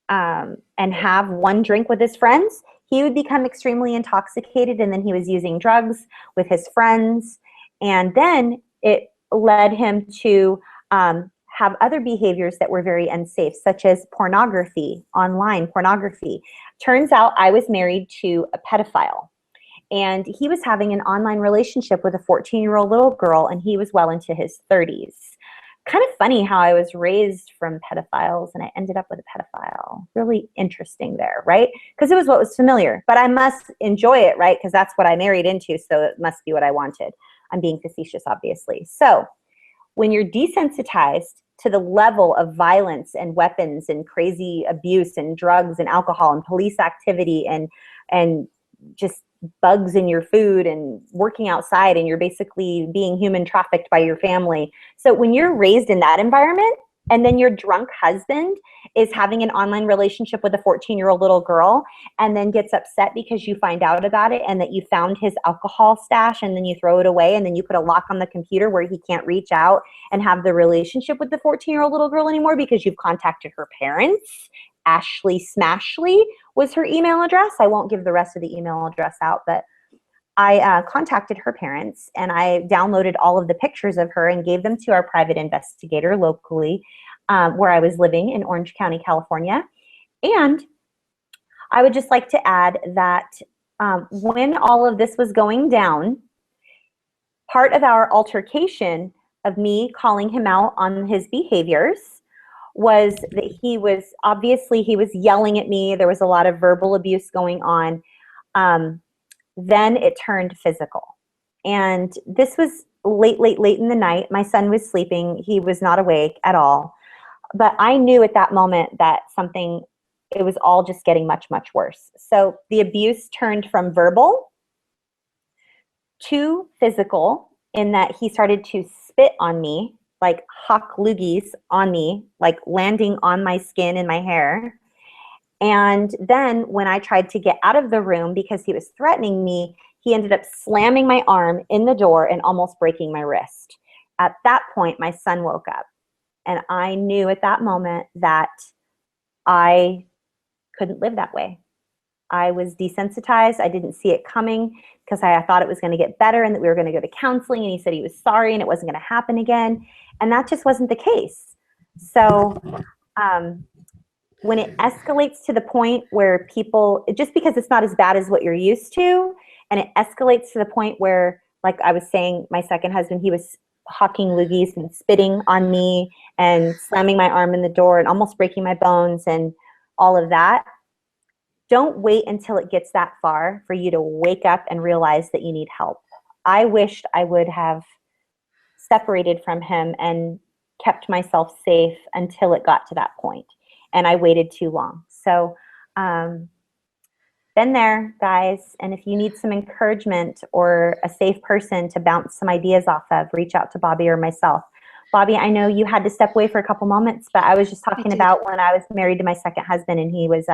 have one drink with his friends. He would become extremely intoxicated, and then he was using drugs with his friends. And then it led him to have other behaviors that were very unsafe, such as pornography, online pornography. Turns out I was married to a pedophile, and he was having an online relationship with a 14-year-old little girl, and he was well into his 30s. Kind of funny how I was raised from pedophiles and I ended up with a pedophile. Really interesting there, right? Because it was what was familiar, but I must enjoy it, right? Because that's what I married into, so it must be what I wanted. I'm being facetious, obviously. So when you're desensitized to the level of violence and weapons and crazy abuse and drugs and alcohol and police activity and just bugs in your food and working outside, and you're basically being human trafficked by your family. So when you're raised in that environment, and then your drunk husband is having an online relationship with a 14-year-old little girl, and then gets upset because you find out about it and that you found his alcohol stash, and then you throw it away, and then you put a lock on the computer where he can't reach out and have the relationship with the 14-year-old little girl anymore because you've contacted her parents. Ashley Smashley was her email address. I won't give the rest of the email address out, but I contacted her parents, and I downloaded all of the pictures of her and gave them to our private investigator locally where I was living in Orange County, California. And I would just like to add that when all of this was going down, part of our altercation of me calling him out on his behaviors was that he was yelling at me. There was a lot of verbal abuse going on. Then it turned physical. And this was late in the night. My son was sleeping. He was not awake at all. But I knew at that moment that it was all just getting much, much worse. So the abuse turned from verbal to physical, in that he started to spit on me, like hawk loogies on me, like landing on my skin and my hair. And then when I tried to get out of the room because he was threatening me, he ended up slamming my arm in the door and almost breaking my wrist. At that point, my son woke up, and I knew at that moment that I couldn't live that way. I was desensitized. I didn't see it coming because I thought it was going to get better and that we were going to go to counseling, and he said he was sorry and it wasn't going to happen again. And that just wasn't the case. So when it escalates to the point where people, just because it's not as bad as what you're used to, and it escalates to the point where, like I was saying, my second husband, he was hawking loogies and spitting on me and slamming my arm in the door and almost breaking my bones and all of that. Don't wait until it gets that far for you to wake up and realize that you need help. I wished I would have separated from him and kept myself safe until it got to that point. And I waited too long. So been there, guys. And if you need some encouragement or a safe person to bounce some ideas off of, reach out to Bobby or myself. Bobby, I know you had to step away for a couple moments, but I was just I talking did. about when I was married to my second husband, and he was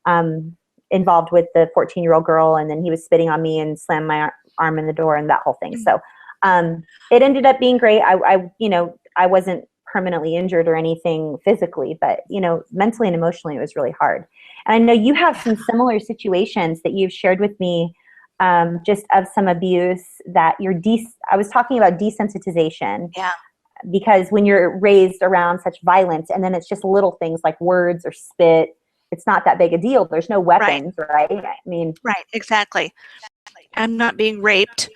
um, involved with the 14-year-old girl, and then he was spitting on me and slammed my arm in the door and that whole thing. So it ended up being great. I wasn't permanently injured or anything physically, but mentally and emotionally it was really hard. And I know you have some similar situations that you've shared with me, just of some abuse that I was talking about desensitization. Yeah. Because when you're raised around such violence, and then it's just little things like words or spit, it's not that big a deal. There's no weapons, right? I mean, Right, exactly. I'm not being raped,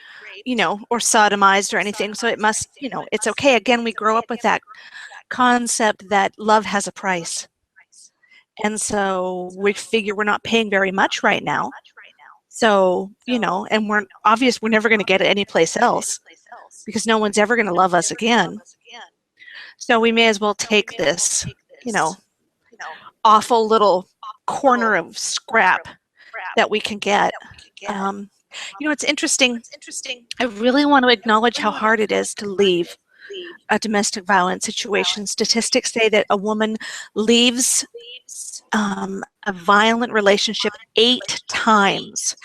or sodomized or anything. So it must, it's okay. Again, we grow up with that concept that love has a price. And so we figure we're not paying very much right now. So, and we're never going to get it anyplace else because no one's ever going to love us again. So we may as well take this, awful little corner of scrap that we can get. It's interesting. I really want to acknowledge how hard it is to leave a domestic violence situation. Statistics say that a woman leaves a violent relationship 8 times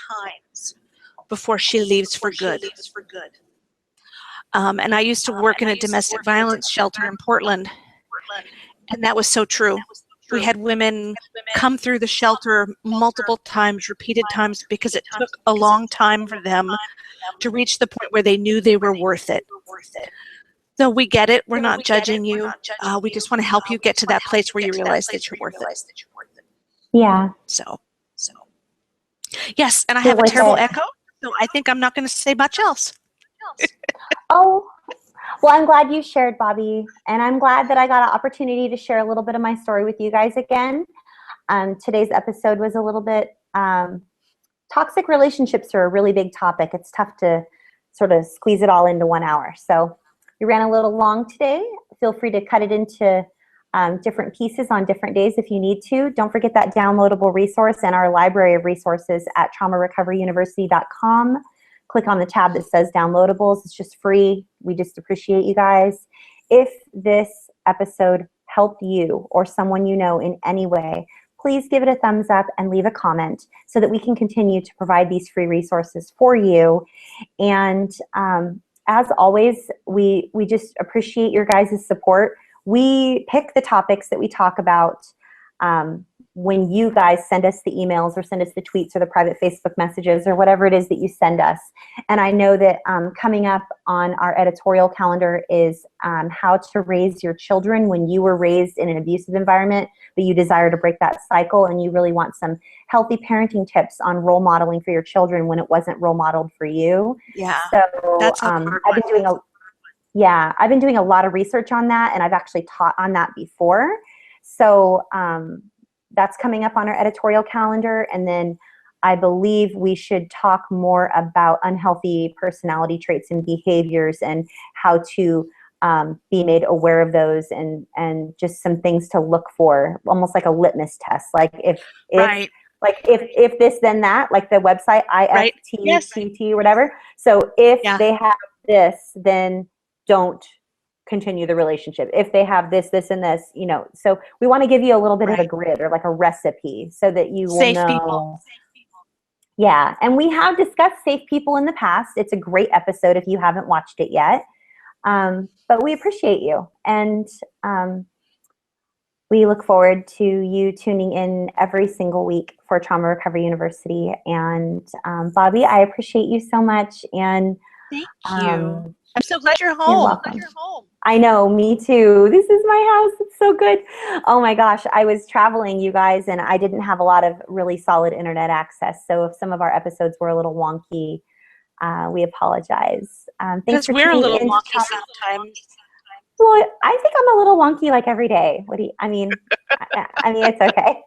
before she leaves for good. And I used to work in a domestic violence shelter in Portland, and that was so true. We had women come through the shelter multiple times, repeated times, because it took a long time for them to reach the point where they knew they were worth it. So we get it. We're not judging you. We just want to help you get to that place where you realize that you're worth it. yeah. So yes, and I have a terrible echo, so I think I'm not going to say much else. Oh, well, I'm glad you shared, Bobby, and I'm glad that I got an opportunity to share a little bit of my story with you guys again. Today's episode was a little bit, toxic relationships are a really big topic. It's tough to sort of squeeze it all into 1 hour. So we ran a little long today. Feel free to cut it into different pieces on different days if you need to. Don't forget that downloadable resource and our library of resources at traumarecoveryuniversity.com. Click on the tab that says downloadables. It's just free. We just appreciate you guys. If this episode helped you or someone you know in any way, please give it a thumbs up and leave a comment so that we can continue to provide these free resources for you. And as always, we just appreciate your guys' support. We pick the topics that we talk about when you guys send us the emails or send us the tweets or the private Facebook messages or whatever it is that you send us. And I know that coming up on our editorial calendar is how to raise your children when you were raised in an abusive environment, but you desire to break that cycle and you really want some healthy parenting tips on role modeling for your children when it wasn't role modeled for you. Yeah, so that's a hard I've one. been doing a lot of research on that, and I've actually taught on that before. So that's coming up on our editorial calendar. And then I believe we should talk more about unhealthy personality traits and behaviors and how to be made aware of those and just some things to look for, almost like a litmus test. Like if this, then that, like the website IFTTT or whatever. So if they have this, then don't continue the relationship. If they have this, this, and this, so we want to give you a little bit of a grid or like a recipe so that you will know. People. Yeah. And we have discussed safe people in the past. It's a great episode if you haven't watched it yet. But we appreciate you. And we look forward to you tuning in every single week for Trauma Recovery University. And Bobby, I appreciate you so much. And thank you. I'm so glad you're home. You're welcome. I know, me too. This is my house. It's so good. Oh my gosh, I was traveling, you guys, and I didn't have a lot of really solid internet access. So if some of our episodes were a little wonky, we apologize. Thanks for we're a little tuning in. wonky sometimes. Well, I think I'm a little wonky like every day. I mean, it's okay.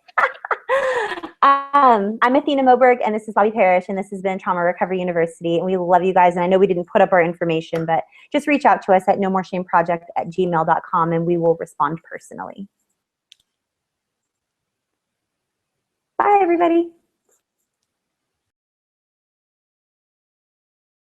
I'm Athena Moberg, and this is Bobby Parrish, and this has been Trauma Recovery University, and we love you guys. And I know we didn't put up our information, but just reach out to us at nomoreshameproject@gmail.com, and we will respond personally. Bye, everybody.